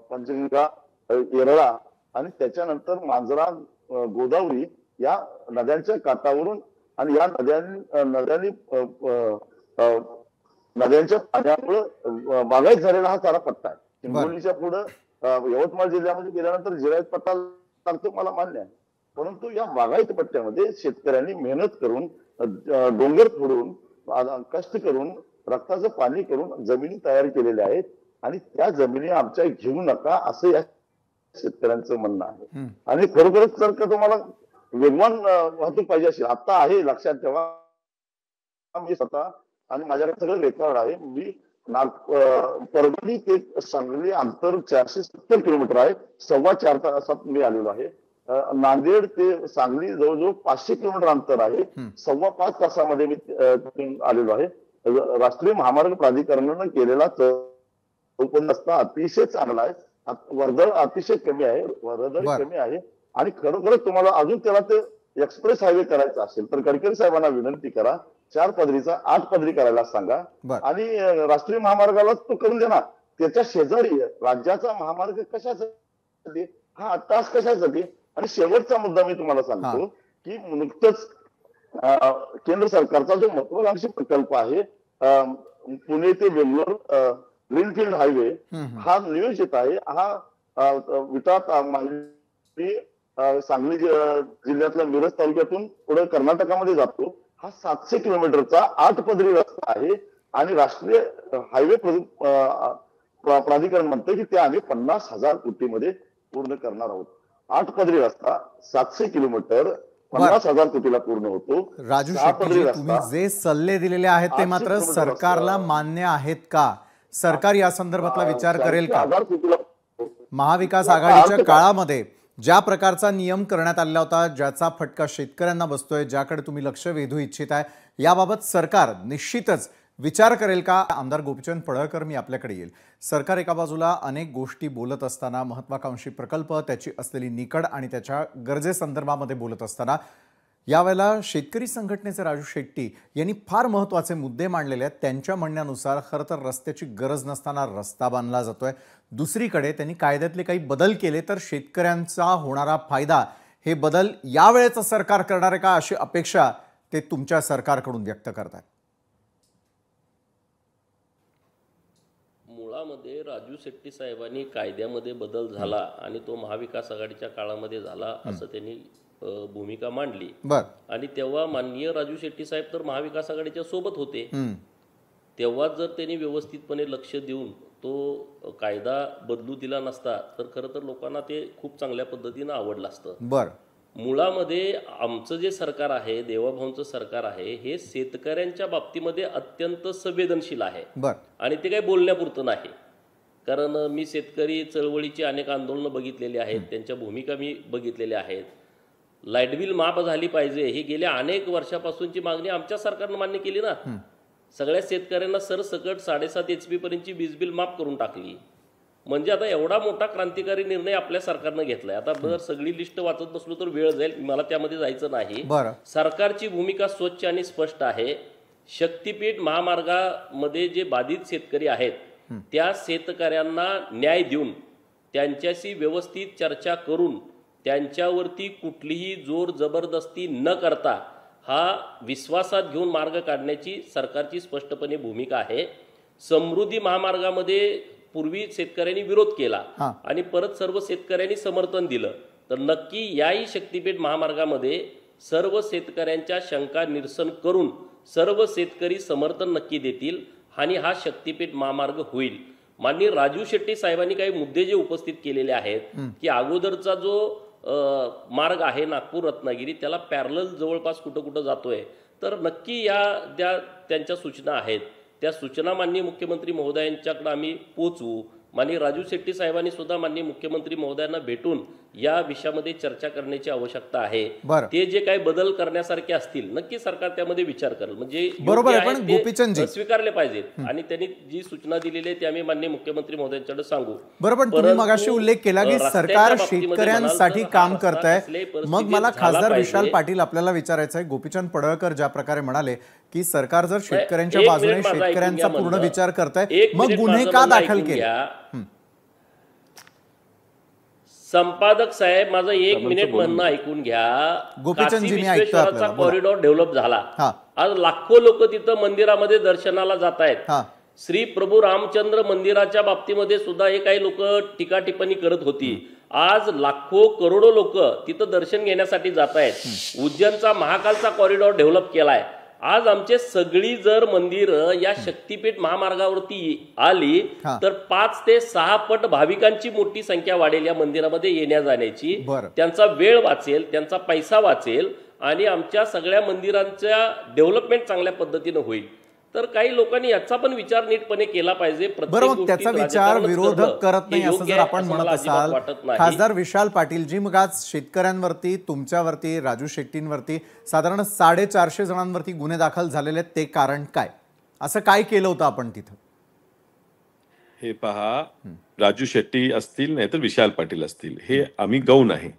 पंचगंगा, येरळा आणि त्याच्यानंतर मांजरा, गोदावरी या नद्यांच्या काठावरून आणि या नद्यांच्या पाण्यामुळे बागायत झालेला हा सारा पट्टा आहे. हिंगोलीच्या पुढे यवतमाळ जिल्ह्यामध्ये गेल्यानंतर जिरायत पट्टा लागतो, मला मान्य आहे. परंतु या बागायत पट्ट्यामध्ये शेतकऱ्यांनी मेहनत करून, डोंगर फोडून, कष्ट करून, रक्ताचं पाणी करून जमिनी तयार केलेल्या आहेत आणि त्या जमिनी आमच्या घेऊ नका असं या शेतकऱ्यांचं म्हणणं आहे. आणि खरोखरच जर का तुम्हाला वेगवान वाहतूक पाहिजे असेल, आता आहे लक्षात ठेवा, मी स्वतः आणि माझ्याकडे सगळं रेकॉर्ड आहे, मी परभणी ते सांगली अंतर 470 किलोमीटर आहे. 4.25 तासात मी आलेलो आहे. नांदेड ते सांगली जवळजवळ 500 किलोमीटर अंतर आहे. 4.25 तासामध्ये मी तिथून आलेलो आहे. राष्ट्रीय महामार्ग प्राधिकरणानं केलेला चौपदरी रस्ता अतिशय चांगला आहे. वर्दळ अतिशय कमी आहे, रहदारी कमी आहे आणि खरोखरच तुम्हाला अजून त्याला ते एक्सप्रेस हायवे करायचा असेल तर गडकरी साहेबांना विनंती करा, 4 पदरीचा 8 पदरी करायला सांगा आणि राष्ट्रीय महामार्गाला तो करून देणार. त्याच्या शेजारी राज्याचा महामार्ग कशासाठी, हा तास कशासाठी. आणि शेवटचा मुद्दा मी तुम्हाला सांगतो की नुकतंच केंद्र सरकारचा जो महत्वाकांक्षी प्रकल्प आहे पुणे ते बेंगलोर ग्रीनफील्ड हायवे हा नियोजित आहे. हा विटा सांगली जिल्ह्यातल्या मिरज तालुक्यातून पुढे कर्नाटकामध्ये जातो. हा 700 किलोमीटरचा 8 पदरी रस्ता आहे आणि राष्ट्रीय हायवे प्राधिकरण म्हणतं की ते आम्ही 50,000 कोटीमध्ये पूर्ण करणार आहोत. 8 पदरी रस्ता 700 किलोमीटर 50,000 कोटीला पूर्ण होतो. राजू शेट्टी, तुम्ही जे सल्ले दिलेले आहेत ते मात्र सरकारला मान्य आहेत का? सरकार या संदर्भातला विचार करेल का? महाविकास आघाडीच्या काळामध्ये ज्या प्रकारचा नियम करण्यात आलेला होता, ज्याचा फटका शेतकऱ्यांना बसतोय, ज्याकडे तुम्ही लक्ष वेधू इच्छित आहे, याबाबत सरकार निश्चितच विचार करेल का? आमदार गोपीचंद पडळकर, मी आपल्याकडे येईल. सरकार एका बाजूला अनेक गोष्टी बोलत असताना, महत्वाकांक्षी प्रकल्प, त्याची असलेली निकड आणि त्याच्या गरजेसंदर्भामध्ये बोलत असताना यावेळेला शेतकरी संघटनेचे राजू शेट्टी यांनी फार महत्त्वाचे मुद्दे मांडलेले आहेत. त्यांच्या म्हणण्यानुसार खरं तर रस्त्याची गरज नसताना रस्ता बांधला जातोय. दुसरीकडे त्यांनी कायद्यातले काही बदल केले तर शेतकऱ्यांचा होणारा फायदा, हे बदल यावेळेचं सरकार करणार आहे का, अशी अपेक्षा ते तुमच्या सरकारकडून व्यक्त करतात. मुळामध्ये राजू शेट्टी साहेबांनी कायद्यामध्ये बदल झाला आणि तो महाविकास आघाडीच्या काळामध्ये झाला असं त्यांनी भूमिका मांडली. आणि तेव्हा माननीय राजू शेट्टी साहेब तर महाविकास आघाडीच्या सोबत होते. तेव्हा जर त्यांनी व्यवस्थितपणे लक्ष देऊन तो कायदा बदलू दिला नसता तर खरं तर लोकांना ते खूप चांगल्या पद्धतीनं आवडलं असतं. मुळामध्ये आमचं जे सरकार आहे, देवाभाऊंचं सरकार आहे, हे शेतकऱ्यांच्या बाबतीमध्ये अत्यंत संवेदनशील आहे आणि ते काही बोलण्यापुरतं नाही. कारण मी शेतकरी चळवळीची अनेक आंदोलनं बघितलेली आहेत, त्यांच्या भूमिका मी बघितलेल्या आहेत. लाईट बिल माफ झाली पाहिजे ही गेल्या अनेक वर्षापासूनची मागणी आमच्या सरकारनं मान्य केली ना. सगळ्या शेतकऱ्यांना सरसकट 7.5 HP पर्यंतची वीज बिल माफ करून टाकली. म्हणजे आता एवढा मोठा क्रांतिकारी निर्णय आपल्या सरकारनं घेतलाय. आता जर सगळी लिस्ट वाचत बसलो तर वेळ जाईल, मला त्यामध्ये जायचं नाही. सरकारची भूमिका स्वच्छ आणि स्पष्ट आहे. शक्तीपीठ महामार्गामध्ये जे बाधित शेतकरी आहेत त्या शेतकऱ्यांना न्याय देऊन त्यांच्याशी व्यवस्थित चर्चा करून त्यांच्यावरती कुठलीही जोर जबरदस्ती न करता हा विश्वासात घेऊन मार्ग काढण्याची सरकारची स्पष्टपणे भूमिका आहे. समृद्धी महामार्गामध्ये पूर्वी शेतकऱ्यांनी विरोध केला आणि परत सर्व शेतकऱ्यांनी समर्थन दिलं, तर नक्की याही शक्तीपीठ महामार्गामध्ये सर्व शेतकऱ्यांच्या शंका निरसन करून सर्व शेतकरी समर्थन नक्की देतील आणि हा शक्तीपीठ महामार्ग होईल. माननीय राजू शेट्टी साहेबांनी काही मुद्दे जे उपस्थित केलेले आहेत की अगोदरचा जो मार्ग आहे नागपूर रत्नागिरी त्याला पॅरलल जवळपास कुठं कुठं जातोय, तर नक्की या त्यांच्या सूचना आहेत. त्या सूचना माननीय मुख्यमंत्री महोदयांच्याकडे आम्ही पोहोचवू. माननीय राजू शेट्टी साहेबांनी सुद्धा माननीय मुख्यमंत्री महोदयांना भेटून या विषयामध्ये चर्चा करण्याची आवश्यकता आहे. ते जे काही बदल करण्यासारखे असतील नक्की सरकार त्यामध्ये विचार करेल. म्हणजे बरोबर आहे, पण गोपीचंदजी स्वीकारले पाहिजेत आणि त्यांनी जी सूचना दिलेली आहे ती आम्ही माननीय मुख्यमंत्री महोदयांच्याकडे सांगू. बरोबर, तुम्ही मगाशी उल्लेख केला की सरकार शेतकऱ्यांसाठी काम करत आहे. मग मला खासदार विशाल पाटील आपल्याला विचारायचं आहे, गोपीचंद पडळकर ज्या प्रकारे म्हणाले की सरकार जर शेतकऱ्यांच्या बाजूने शेतकऱ्यांचा पूर्ण विचार करत आहे, मग गुन्हे का दाखल केले? संपादक साहेब माझं 1 मिनिट म्हणणं ऐकून घ्या. गोपीचंदजी, मी ऐकतो आपल्याला. कॉरिडॉर डेव्हलप झाला, आज लाखो लोक तिथं मंदिरामध्ये दर्शनाला जात आहेत. श्री प्रभू रामचंद्र मंदिराच्या बाबतीमध्ये सुद्धा हे काही लोक टीका टिप्पणी करत होती. आज लाखो करोडो लोक तिथं दर्शन घेण्यासाठी जात आहेत. उज्जैनचा महाकालचा कॉरिडॉर डेव्हलप केलाय. आज आमचे सगळी जर मंदिर या शक्तीपीठ महामार्गावरती आली तर 5 ते 6 पट भाविकांची मोठी संख्या वाढेल या मंदिरामध्ये येण्या जाण्याची. त्यांचा वेळ वाचेल, त्यांचा पैसा वाचेल आणि आमच्या सगळ्या मंदिरांच्या डेव्हलपमेंट चांगल्या पद्धतीनं होईल. तर काही लोकांनी याचा पण विचार नीटपणे केला पाहिजे. बरं, मग त्याचा विचार विरोधक करत नाही असं जर आपण म्हणत असाल, खासदार विशाल पाटीलजी, मग आज शेतकऱ्यांवरती, तुमच्यावरती, राजू शेट्टींवरती साधारण 450 जणांवरती गुन्हे दाखल झालेले आहेत, ते कारण काय? असं काय केलं होतं आपण तिथं? हे पहा, राजू शेट्टी असतील नाहीतर विशाल पाटील असतील, हे आम्ही गौण आहे.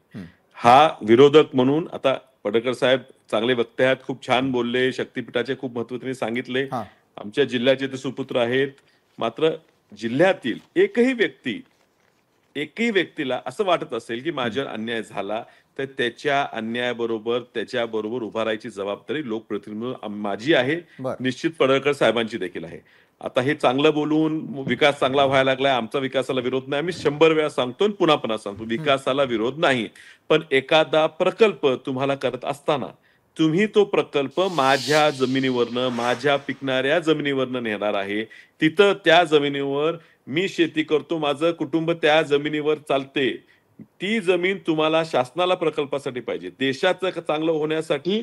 हा विरोधक म्हणून आता पडळकर साहेब चांगले वक्ते आहेत, खूप छान बोलले, शक्तीपीठाचे खूप महत्त्वाने सांगितले, आमच्या जिल्ह्याचे ते सुपुत्र आहेत. मात्र जिल्ह्यातील एकही व्यक्तीला असं वाटत असेल की माझ्यावर अन्याय झाला तर त्याच्या अन्यायाबरोबर त्याच्याबरोबर उभा राहायची जबाबदारी लोकप्रतिनिधी माझी आहे, निश्चित पडळकर साहेबांची देखील आहे. आता हे चांगलं बोलून विकास चांगला व्हायला लागलाय, आमचा विकासाला विरोध नाही, आम्ही 100 वेळा सांगतो आणि पुन्हा सांगतो, विकासाला विरोध नाही. पण एखादा प्रकल्प तुम्हाला करत असताना तुम्ही तो प्रकल्प माझ्या जमिनीवरनं, माझ्या पिकणाऱ्या जमिनीवरनं नेणार आहे, तिथं त्या जमिनीवर मी शेती करतो, माझं कुटुंब त्या जमिनीवर चालते, ती जमीन तुम्हाला शासनाला प्रकल्पासाठी पाहिजे, देशाचं चांगलं होण्यासाठी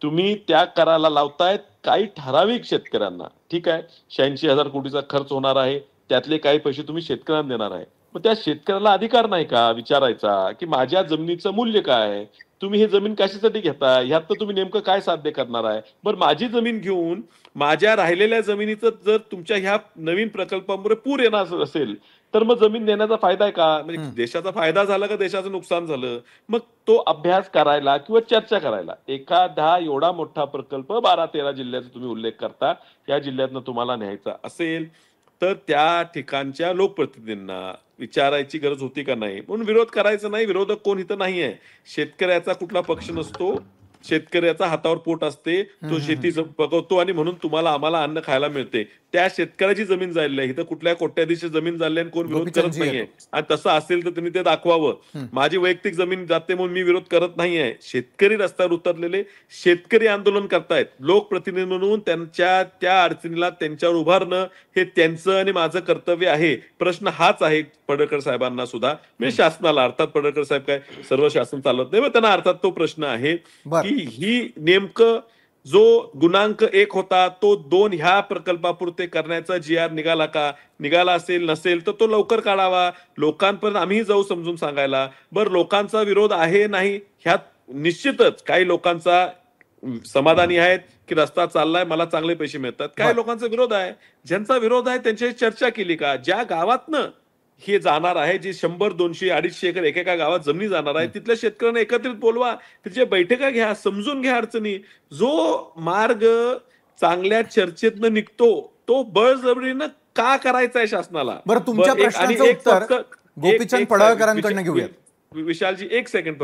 तुम्ही त्या करायला लावतायत काही ठराविक शेतकऱ्यांना. ठीक आहे, 86,000 कोटीचा खर्च होणार आहे, त्यातले काही पैसे तुम्ही शेतकऱ्यांना देणार आहे. मग त्या शेतकऱ्याला अधिकार नाही का विचारायचा की माझ्या जमिनीचं मूल्य काय, तुम्ही हे जमीन कशासाठी घेताय, ह्यात तर तुम्ही नेमकं काय साध्य करणार आहे? बरं, माझी जमीन घेऊन माझ्या राहिलेल्या जमिनीचं जर तुमच्या ह्या नवीन प्रकल्पामुळे पूर येणार असेल तर मग जमीन देण्याचा फायदा आहे का? म्हणजे देशाचा फायदा झाला का देशाचं नुकसान झालं? मग तो अभ्यास करायला किंवा चर्चा करायला एखादा एवढा मोठा प्रकल्प 12-13 जिल्ह्याचा तुम्ही उल्लेख करता, या जिल्ह्यातनं तुम्हाला न्यायचा असेल तर त्या ठिकाणच्या लोकप्रतिनिधींना विचारायची गरज होती का नाही? म्हणून विरोध करायचा नाही. विरोधक कोण इथं नाहीये. शेतकऱ्याचा कुठला पक्ष नसतो, शेतकऱ्याचा हातावर पोट असते, तो शेती बघवतो आणि म्हणून तुम्हाला आम्हाला अन्न खायला मिळते. त्या शेतकऱ्याची जमीन जायला इथं कुठल्या कोट्याधीश जमीन झाली आणि कोण विरोध करत नाहीये. आणि तसं असेल तर त्यांनी ते दाखवावं. माझी वैयक्तिक जमीन जाते म्हणून मी विरोध करत नाहीये. शेतकरी रस्त्यावर उतरलेले शेतकरी आंदोलन करतायत, लोकप्रतिनिधी म्हणून त्यांच्या त्या अडचणीला त्यांच्यावर उभारणं हे त्यांचं आणि माझं कर्तव्य आहे. प्रश्न हाच आहे पडळकर साहेबांना सुद्धा, म्हणजे शासनाला. अर्थात पडळकर साहेब काय सर्व शासन चालत नाही, मग त्यांना अर्थात तो प्रश्न आहे की ही नेमकं जो गुणांक 1 होता तो 2 ह्या प्रकल्पापुरते करण्याचा GR निघाला का? निघाला असेल नसेल तर तो लवकर काढावा, लोकांपर्यंत आम्ही जाऊ समजून सांगायला. बरं, लोकांचा विरोध आहे नाही ह्यात निश्चितच काही लोकांचा समाधानी आहेत की रस्ता चाललाय, मला चांगले पैसे मिळतात. काही लोकांचा विरोध आहे. ज्यांचा विरोध आहे त्यांच्याशी चर्चा केली का? ज्या गावातनं हे जाणार आहे, जे 100, 200, 250 एकर एकेका गावात जमिनी जाणार आहे, तिथल्या शेतकऱ्यांना एकत्रित बोलवा, त्याच्या बैठका घ्या, समजून घ्या अडचणी. जो मार्ग चांगल्या चर्चेतनं निघतो तो बळजबरीनं का करायचा आहे शासनाला? बरं, तुमच्या प्रश्नाचं उत्तर गोपीचंद पडळकरांकडनं घेऊया. विशालजी, एक सेकंड,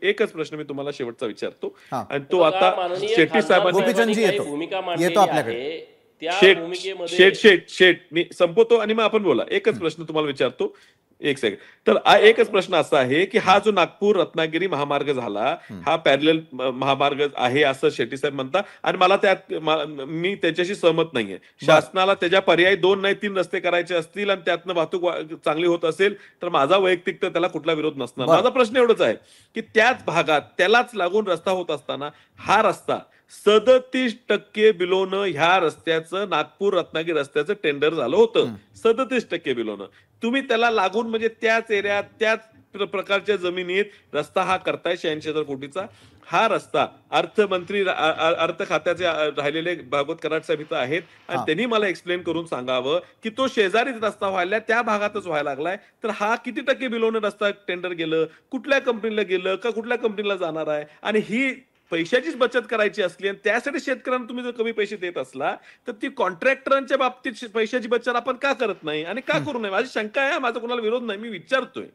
एकच प्रश्न मी तुम्हाला शेवटचा विचारतो आणि तो आता शेट्टी साहेबांनी गोपीचंदजी येतो आपल्याकडे. शेट मी संपवतो आणि मग आपण बोला. एकच प्रश्न तुम्हाला विचारतो, एक सेकंड. तर एकच प्रश्न असा आहे की हा जो नागपूर रत्नागिरी महामार्ग झाला, हा पॅरलल महामार्ग आहे असं शेट्टी साहेब म्हणतात आणि मला त्यात मी त्याच्याशी सहमत नाहीये. शासनाला त्याच्या पर्याय 2 नाही 3 रस्ते करायचे असतील आणि त्यातनं वाहतूक चांगली होत असेल तर माझा वैयक्तिक तर त्याला कुठला विरोध नसणार. माझा प्रश्न एवढाच आहे की त्याच भागात त्यालाच लागून रस्ता होत असताना हा रस्ता 37% बिलोनं ह्या रस्त्याचं, नागपूर रत्नागिरी रस्त्याचं टेंडर झालं होतं. 37% बिलोनं तुम्ही त्याला लागून म्हणजे त्याच एरियात त्याच प्रकारच्या जमिनीत रस्ता हा करताय 86,000 कोटीचा. हा रस्ता अर्थमंत्री अर्थ खात्याचे राहिलेले भागवत कराड साहेब इथं आहेत आणि त्यांनी मला एक्सप्लेन करून सांगावं की तो शेजारीच रस्ता व्हायला त्या भागातच व्हायला लागलाय, तर हा किती टक्के बिलोनं रस्ता टेंडर गेलं, कुठल्या कंपनीला गेलं का कुठल्या कंपनीला जाणार आहे? आणि ही पैशाचीच बचत करायची असली आणि त्यासाठी शेतकऱ्यांना तुम्ही जर कमी पैसे देत असला तर ती कॉन्ट्रॅक्टरांच्या बाबतीत पैशाची बचत आपण का करत नाही आणि का करू नये? माझी शंका आहे. माझा कोणाला विरोध नाही, मी विचारतोय.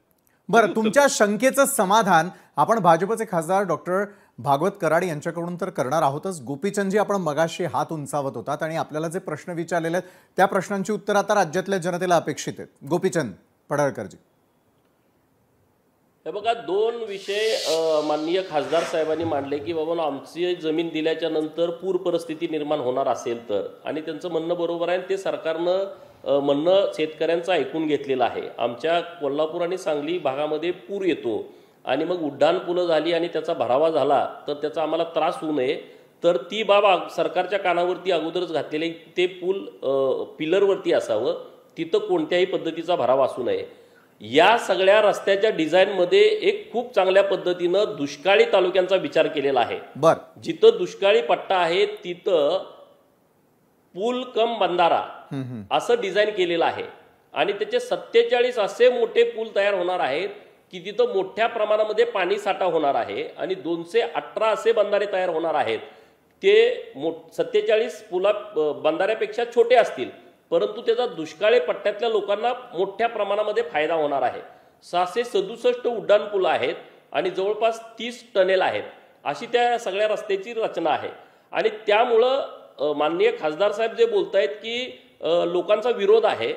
बरं, तुमच्या शंकेचं समाधान आपण भाजपचे खासदार डॉक्टर भागवत कराड यांच्याकडून तर करणार आहोतच. गोपीचंदजी, आपण मगाशी हात उंचावत होतात आणि आपल्याला जे प्रश्न विचारलेले आहेत त्या प्रश्नांची उत्तर आता राज्यातल्या जनतेला अपेक्षित आहेत. गोपीचंद पडळकरजी. हे बघा, 2 विषय माननीय खासदार साहेबांनी मांडले की बाबा आमची जमीन दिल्याच्या नंतर पूर परिस्थिती निर्माण होणार असेल तर, आणि त्यांचं म्हणणं बरोबर आहे. ते सरकारनं म्हणणं शेतकऱ्यांचं ऐकून घेतलेलं आहे. आमच्या कोल्हापूर आणि सांगली भागामध्ये पूर येतो आणि मग उड्डाणपुलं झाली आणि त्याचा भरावा झाला तर त्याचा आम्हाला त्रास होऊ नये, तर ती बाब सरकारच्या कानावरती अगोदरच घातलेली, ते पूल पिलरवरती असावं, तिथं कोणत्याही पद्धतीचा भराव असू नये. या सगळ्या रस्त्याच्या डिझाईनमध्ये एक खूप चांगल्या पद्धतीनं दुष्काळी तालुक्यांचा विचार केलेला आहे. जिथं दुष्काळी पट्टा आहे तिथं पूल कम बंधारा असं डिझाईन केलेलं आहे आणि त्याचे 47 असे मोठे पूल तयार होणार आहेत की तिथं मोठ्या प्रमाणामध्ये पाणी साठा होणार आहे आणि 218 असे बंधारे तयार होणार आहेत. ते 47 बंधाऱ्यापेक्षा छोटे असतील, परंतु त्याचा दुष्काळी पट्ट्यातल्या लोकांना मोठ्या प्रमाणामध्ये फायदा होणार आहे. 667 उड्डाणपूल आहेत आणि जवळपास 30 टनेल आहेत. अशी त्या सगळ्या रस्त्याची रचना आहे. आणि त्यामुळं माननीय खासदार साहेब जे बोलतायत की लोकांचा विरोध आहे,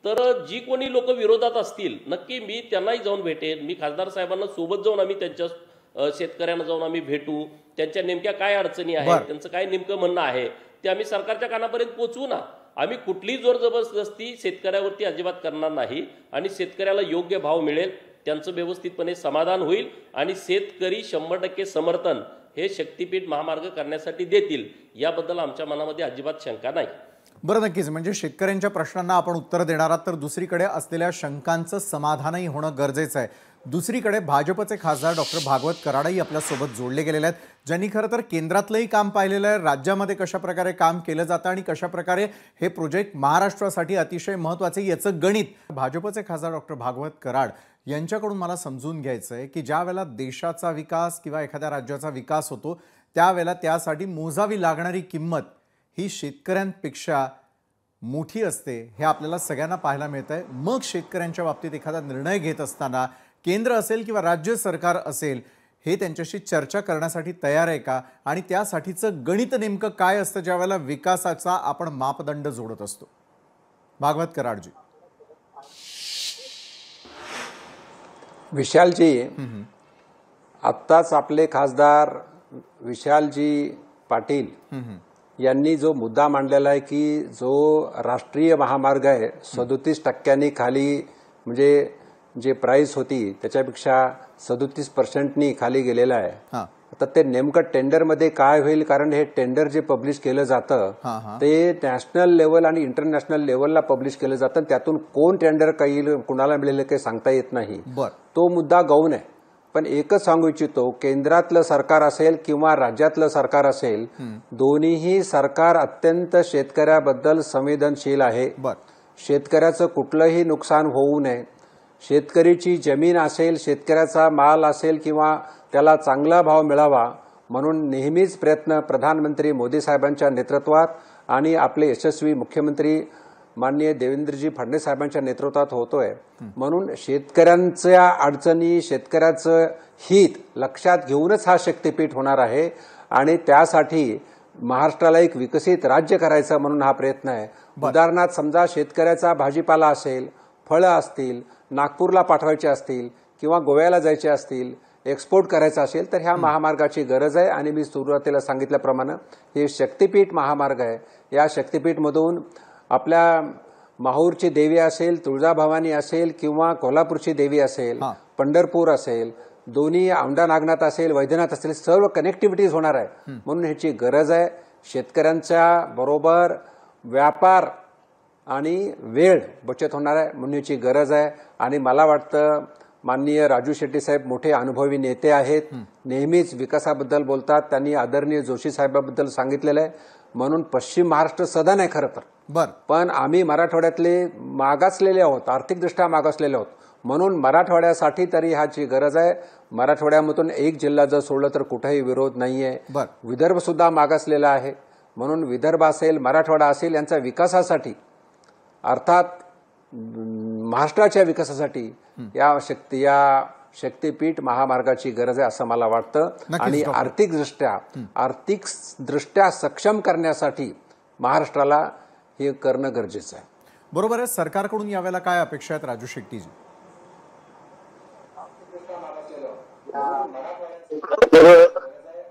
तर जी कोणी लोक विरोधात असतील नक्की मी त्यांनाही जाऊन भेटेन. मी खासदार साहेबांना सोबत जाऊन आम्ही त्यांच्या शेतकऱ्यांना जाऊन आम्ही भेटू, त्यांच्या नेमक्या काय अडचणी आहेत, त्यांचं काय नेमकं म्हणणं आहे ते आम्ही सरकारच्या कानापर्यंत पोहोचवू ना. आम्ही कुठलीही जोर जबरदस्ती शेतकऱ्यावरती अजिबात करणार नाही आणि शेतकऱ्याला योग्य भाव मिळेल, त्यांचं व्यवस्थितपणे समाधान होईल आणि शेतकरी 100% समर्थन हे शक्तीपीठ महामार्ग करण्यासाठी देतील, याबद्दल आमच्या मनामध्ये अजिबात शंका नाही. बरं, नक्कीच. म्हणजे शेतकऱ्यांच्या प्रश्नांना आपण उत्तर देणार आहात, तर दुसरीकडे असलेल्या शंकांचं समाधानही होणं गरजेचं आहे. दुसरीकडे भाजपचे खासदार डॉक्टर भागवत कराडही आपल्यासोबत जोडले गेलेले आहेत, ज्यांनी खरं तर केंद्रातलंही काम पाहिलेलं आहे, राज्यामध्ये कशा प्रकारे काम केलं जातं आणि कशा प्रकारे हे प्रोजेक्ट महाराष्ट्रासाठी अतिशय महत्त्वाचे, याचं गणित. भाजपचे खासदार डॉक्टर भागवत कराड यांच्याकडून मला समजून घ्यायचं आहे की ज्या वेळेला देशाचा विकास किंवा एखाद्या राज्याचा विकास होतो त्यावेळेला त्यासाठी मोजावी लागणारी किंमत ही शेतकऱ्यांपेक्षा मोठी असते, हे आपल्याला सगळ्यांना पाहायला मिळतंय. मग शेतकऱ्यांच्या बाबतीत एखादा निर्णय घेत असताना केंद्र असेल किंवा राज्य सरकार असेल, हे त्यांच्याशी चर्चा करण्यासाठी तयार आहे का, आणि त्यासाठीचं गणित नेमकं काय असतं ज्या वेळेला विकासाचा आपण मापदंड जोडत असतो? भागवत कराडजी. विशालजी, आत्ताच आपले खासदार विशालजी पाटील यांनी जो मुद्दा मांडलेला आहे की जो राष्ट्रीय महामार्ग आहे 37% खाली, म्हणजे जे प्राइस होती त्याच्यापेक्षा 37% खाली गेलेला आहे. तर ते नेमकं टेंडरमध्ये काय होईल, कारण हे टेंडर जे पब्लिश केलं जातं ते नॅशनल लेवल आणि इंटरनॅशनल लेवलला पब्लिश केलं जातं. त्यातून कोण टेंडर काही कुणाला मिळेल काही सांगता येत नाही. तो मुद्दा गौण आहे. पण एकच सांगू इच्छितो, केंद्रातलं सरकार असेल किंवा राज्यातलं सरकार असेल, दोन्हीही सरकार अत्यंत शेतकऱ्याबद्दल संवेदनशील आहे. शेतकऱ्याचं कुठलंही नुकसान होऊ नये, शेतकरीची जमीन असेल, शेतकऱ्याचा माल असेल किंवा त्याला चांगला भाव मिळावा म्हणून नेहमीच प्रयत्न प्रधानमंत्री मोदी साहेबांच्या नेतृत्वात आणि आपले यशस्वी मुख्यमंत्री माननीय देवेंद्रजी फडणवीस साहेबांच्या नेतृत्वात होतोय. म्हणून शेतकऱ्यांच्या अडचणी, शेतकऱ्याचं हित लक्षात घेऊनच हा शक्तीपीठ होणार आहे आणि त्यासाठी महाराष्ट्राला एक विकसित राज्य करायचं म्हणून हा प्रयत्न आहे. उदाहरणार्थ समजा शेतकऱ्याचा भाजीपाला असेल, फळं असतील, नागपूरला पाठवायचे असतील किंवा गोव्याला जायचे असतील, एक्सपोर्ट करायचा असेल तर ह्या महामार्गाची गरज आहे. आणि मी सुरुवातीला सांगितल्याप्रमाणे हे शक्तीपीठ महामार्ग आहे. या शक्तीपीठमधून आपल्या माहूरची देवी असेल, तुळजाभवानी असेल किंवा कोल्हापूरची देवी असेल, पंढरपूर असेल, दोन्ही औंढा नागनाथ असेल, वैद्यनाथ असेल, सर्व कनेक्टिव्हिटीज होणार आहे. म्हणून ह्याची गरज आहे. शेतकऱ्यांच्या बरोबर व्यापार आणि वेळ बचत होणार आहे म्हणून याची गरज आहे. आणि मला वाटतं माननीय राजू शेट्टी साहेब मोठे अनुभवी नेते आहेत, नेहमीच विकासाबद्दल बोलतात. त्यांनी आदरणीय जोशी साहेबांबद्दल सांगितलेलं आहे. म्हणून पश्चिम महाराष्ट्र सदन आहे खरं तर, पण आम्ही मराठवाड्यातले मागासलेले आहोत, आर्थिकदृष्ट्या मागासलेले आहोत. म्हणून मराठवाड्यासाठी तरी ह्याची गरज आहे. मराठवाड्यामधून एक जिल्हा जर सोडलं तर कुठेही विरोध नाहीये. विदर्भ सुद्धा मागासलेला आहे. म्हणून विदर्भ असेल, मराठवाडा असेल, यांच्या विकासासाठी अर्थात महाराष्ट्राच्या विकासासाठी या शक्तीपीठ महामार्गाची गरज आहे असं मला वाटतं. आणि आर्थिकदृष्ट्या सक्षम करण्यासाठी महाराष्ट्राला हे करणं गरजेचं आहे. बरोबर आहे. सरकारकडून यावेळेला काय अपेक्षा आहेत राजू शेट्टीजी?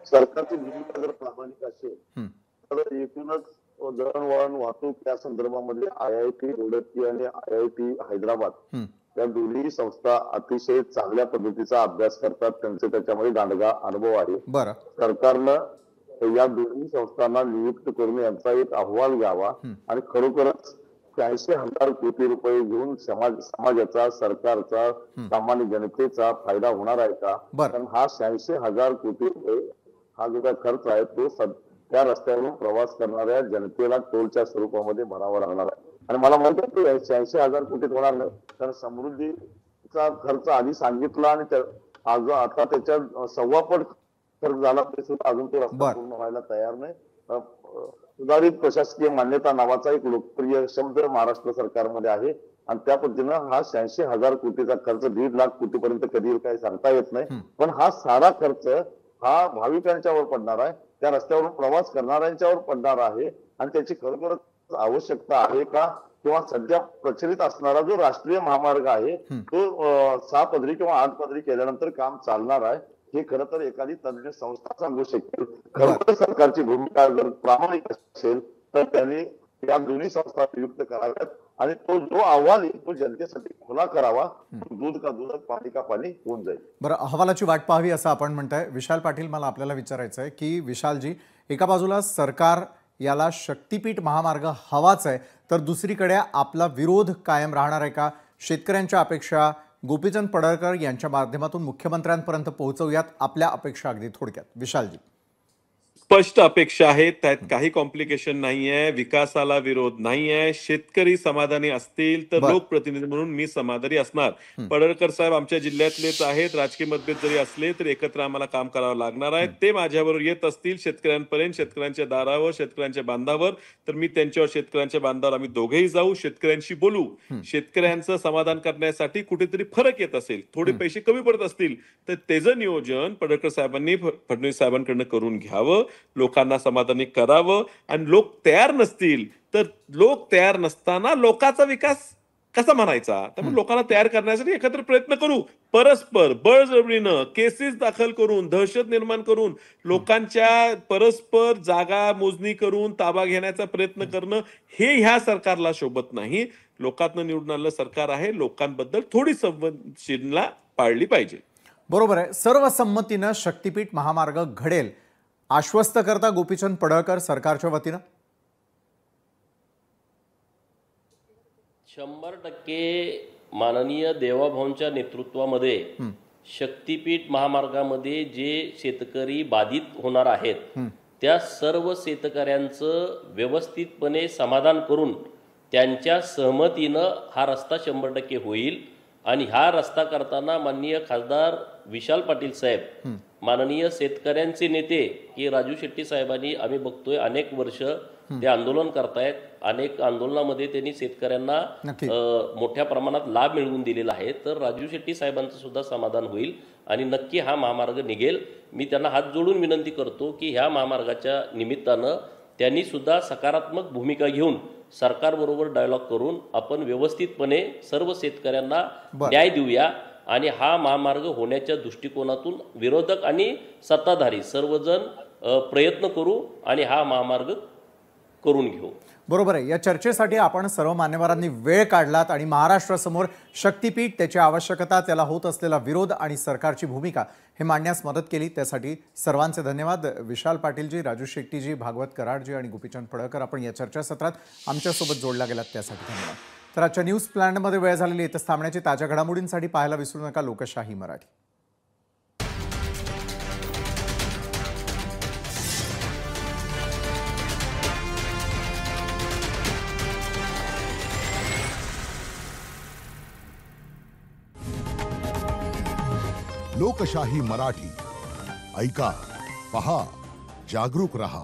सरकारची भूमिका जर प्रामाणिक असेल तर एकूणच दळणवळण वाहतूक या संदर्भामध्ये IIT रोडकी आणि IIT हैदराबाद या दोन्ही संस्था अतिशय चांगल्या पद्धतीचा अभ्यास करतात. त्यांचे त्याच्यामध्ये दांडगा अनुभव आहे. सरकारनं तर या दोन्ही संस्थांना नियुक्त करून यांचा एक अहवाल घ्यावा आणि खरोखरच 86,000 कोटी रुपये घेऊन समाजाचा, सरकारचा, सामान्य जनतेचा फायदा होणार आहे का? कारण हा 86,000 कोटी रुपये हा जो काही खर्च आहे तो त्या रस्त्यावरून प्रवास करणाऱ्या जनतेला टोलच्या स्वरूपामध्ये भरावा लागणार आहे. आणि मला माहित आहे 86,000 कोटीत होणार नाही, कारण समृद्धीचा खर्च आधी सांगितला आणि आता त्याच्या 1.25 पट खर्च झाला तरी सुद्धा अजून तो रस्ता पूर्ण व्हायला तयार नाही. सुधारित प्रशासकीय मान्यता नावाचा एक लोकप्रिय शब्द महाराष्ट्र सरकारमध्ये आहे आणि त्या पद्धतीनं हा 86,000 कोटीचा खर्च 1.5 लाख कोटीपर्यंत कधी येईल काही सांगता येत नाही. पण हा सारा खर्च हा भाविकांच्यावर पडणार आहे, त्या रस्त्यावरून प्रवास करणाऱ्यांच्यावर पडणार आहे आणि त्याची खरोखरच आवश्यकता आहे का? किंवा सध्या प्रचलित असणारा जो राष्ट्रीय महामार्ग आहे तो 6 पदरी किंवा 8 पदरी केल्यानंतर काम चालणार आहे हे खरं तर एखादी तज्ञ संस्था सांगू शकेल. खरं सरकारची भूमिका जर प्रामाणिक असेल तर त्यांनी या दोन्ही संस्था नियुक्त कराव्यात आणि तो जो अहवाल आहे तो जनतेसाठी खुला करावा. दूध का दूध, पाणी का पाणी होऊन जाईल. बरं, अहवालाची वाट पाहावी असं आपण म्हणताय. विशाल पाटील, मला आपल्याला विचारायचं आहे की विशालजी, एका बाजूला सरकार याला शक्तीपीठ महामार्ग हवाच आहे, तर दुसरीकडे आपला विरोध कायम राहणार आहे का? शेतकऱ्यांच्या अपेक्षा गोपीचंद पडळकर यांच्या माध्यमातून मुख्यमंत्र्यांपर्यंत पोहोचवूयात. आपल्या अपेक्षा अगदी थोडक्यात विशालजी. स्पष्ट अपेक्षा आहेत, त्यात काही कॉम्प्लिकेशन नाहीये. विकासाला विरोध नाहीये. शेतकरी समाधानी असतील तर लोकप्रतिनिधी म्हणून मी समाधानी असणार. पडळकर साहेब आमच्या जिल्ह्यातलेच आहेत. राजकीय मतभेद जरी असले तरी एकत्र आम्हाला काम करावं लागणार आहे. ते माझ्याबरोबर येत असतील शेतकऱ्यांपर्यंत, शेतकऱ्यांच्या दारावर, शेतकऱ्यांच्या बांधावर, तर मी त्यांच्यावर, शेतकऱ्यांच्या बांधावर आम्ही दोघेही जाऊ, शेतकऱ्यांशी बोलू. शेतकऱ्यांचं समाधान करण्यासाठी कुठेतरी फरक येत असेल, थोडे पैसे कमी पडत असतील तर त्याचं नियोजन पडळकर साहेबांनी फडणवीस साहेबांकडनं करून घ्यावं, लोकांना समाधानी करावं. आणि लोक तयार नसतील तर लोक तयार नसताना लोकांचा विकास कसा म्हणायचा? त्यामुळे लोकांना तयार करण्यासाठी एकत्र प्रयत्न करू. परस्पर बळजबरीनं केसेस दाखल करून, दहशत निर्माण करून, लोकांच्या परस्पर जागा मोजणी करून ताबा घेण्याचा प्रयत्न करणं हे ह्या सरकारला शोभत नाही. लोकांना निवडून आलेलं सरकार आहे, लोकांबद्दल थोडी संवेदनशीलता पाळली पाहिजे. बरोबर आहे. सर्वसंमतीनं शक्तीपीठ महामार्ग घडेल आश्वस्त करता गोपीचंद पडळकर सरकारच्या वतीनं? 100% माननीय देवाभाऊंच्या नेतृत्वामध्ये शक्तीपीठ महामार्गामध्ये जे शेतकरी बाधित होणार आहेत त्या सर्व शेतकऱ्यांचं व्यवस्थितपणे समाधान करून त्यांच्या सहमतीनं हा रस्ता 100% होईल. आणि हा रस्ता करताना माननीय खासदार विशाल पाटील साहेब, माननीय शेतकऱ्यांचे नेते की राजू शेट्टी साहेबांनी आम्ही बघतोय अनेक वर्ष ते आंदोलन करतायत. अनेक आंदोलनामध्ये त्यांनी शेतकऱ्यांना मोठ्या प्रमाणात लाभ मिळवून दिलेला आहे. तर राजू शेट्टी साहेबांचं सुद्धा समाधान होईल आणि नक्की हा महामार्ग निघेल. मी त्यांना हात जोडून विनंती करतो की ह्या महामार्गाच्या निमित्तानं त्यांनी सुद्धा सकारात्मक भूमिका घेऊन सरकारबरोबर डायलॉग करून आपण व्यवस्थितपणे सर्व शेतकऱ्यांना न्याय देऊया आणि हा महामार्ग होण्याच्या दृष्टिकोनातून विरोधक आणि सत्ताधारी सर्वजण प्रयत्न करू आणि हा महामार्ग करून घेऊ. बरोबर आहे. या चर्चेसाठी आपण सर्व मान्यवरांनी वेळ काढलात आणि महाराष्ट्रासमोर शक्तीपीठ, त्याची आवश्यकता, त्याला होत असलेला विरोध आणि सरकारची भूमिका हे मांडण्यास मदत केली. त्यासाठी सर्वांचे धन्यवाद. विशाल पाटीलजी, राजू शेट्टीजी, भागवत कराडजी आणि गोपीचंद पडळकर, आपण या चर्चासत्रात आमच्यासोबत जोडला गेलात त्यासाठी धन्यवाद. तर आजच्या न्यूज प्लॅनमध्ये वेळ झालेली इथं थांबण्याची. ताज्या घडामोडींसाठी पाहायला विसरू नका लोकशाही मराठी. लोकशाही मराठी ऐका, पहा, जागरूक रहा.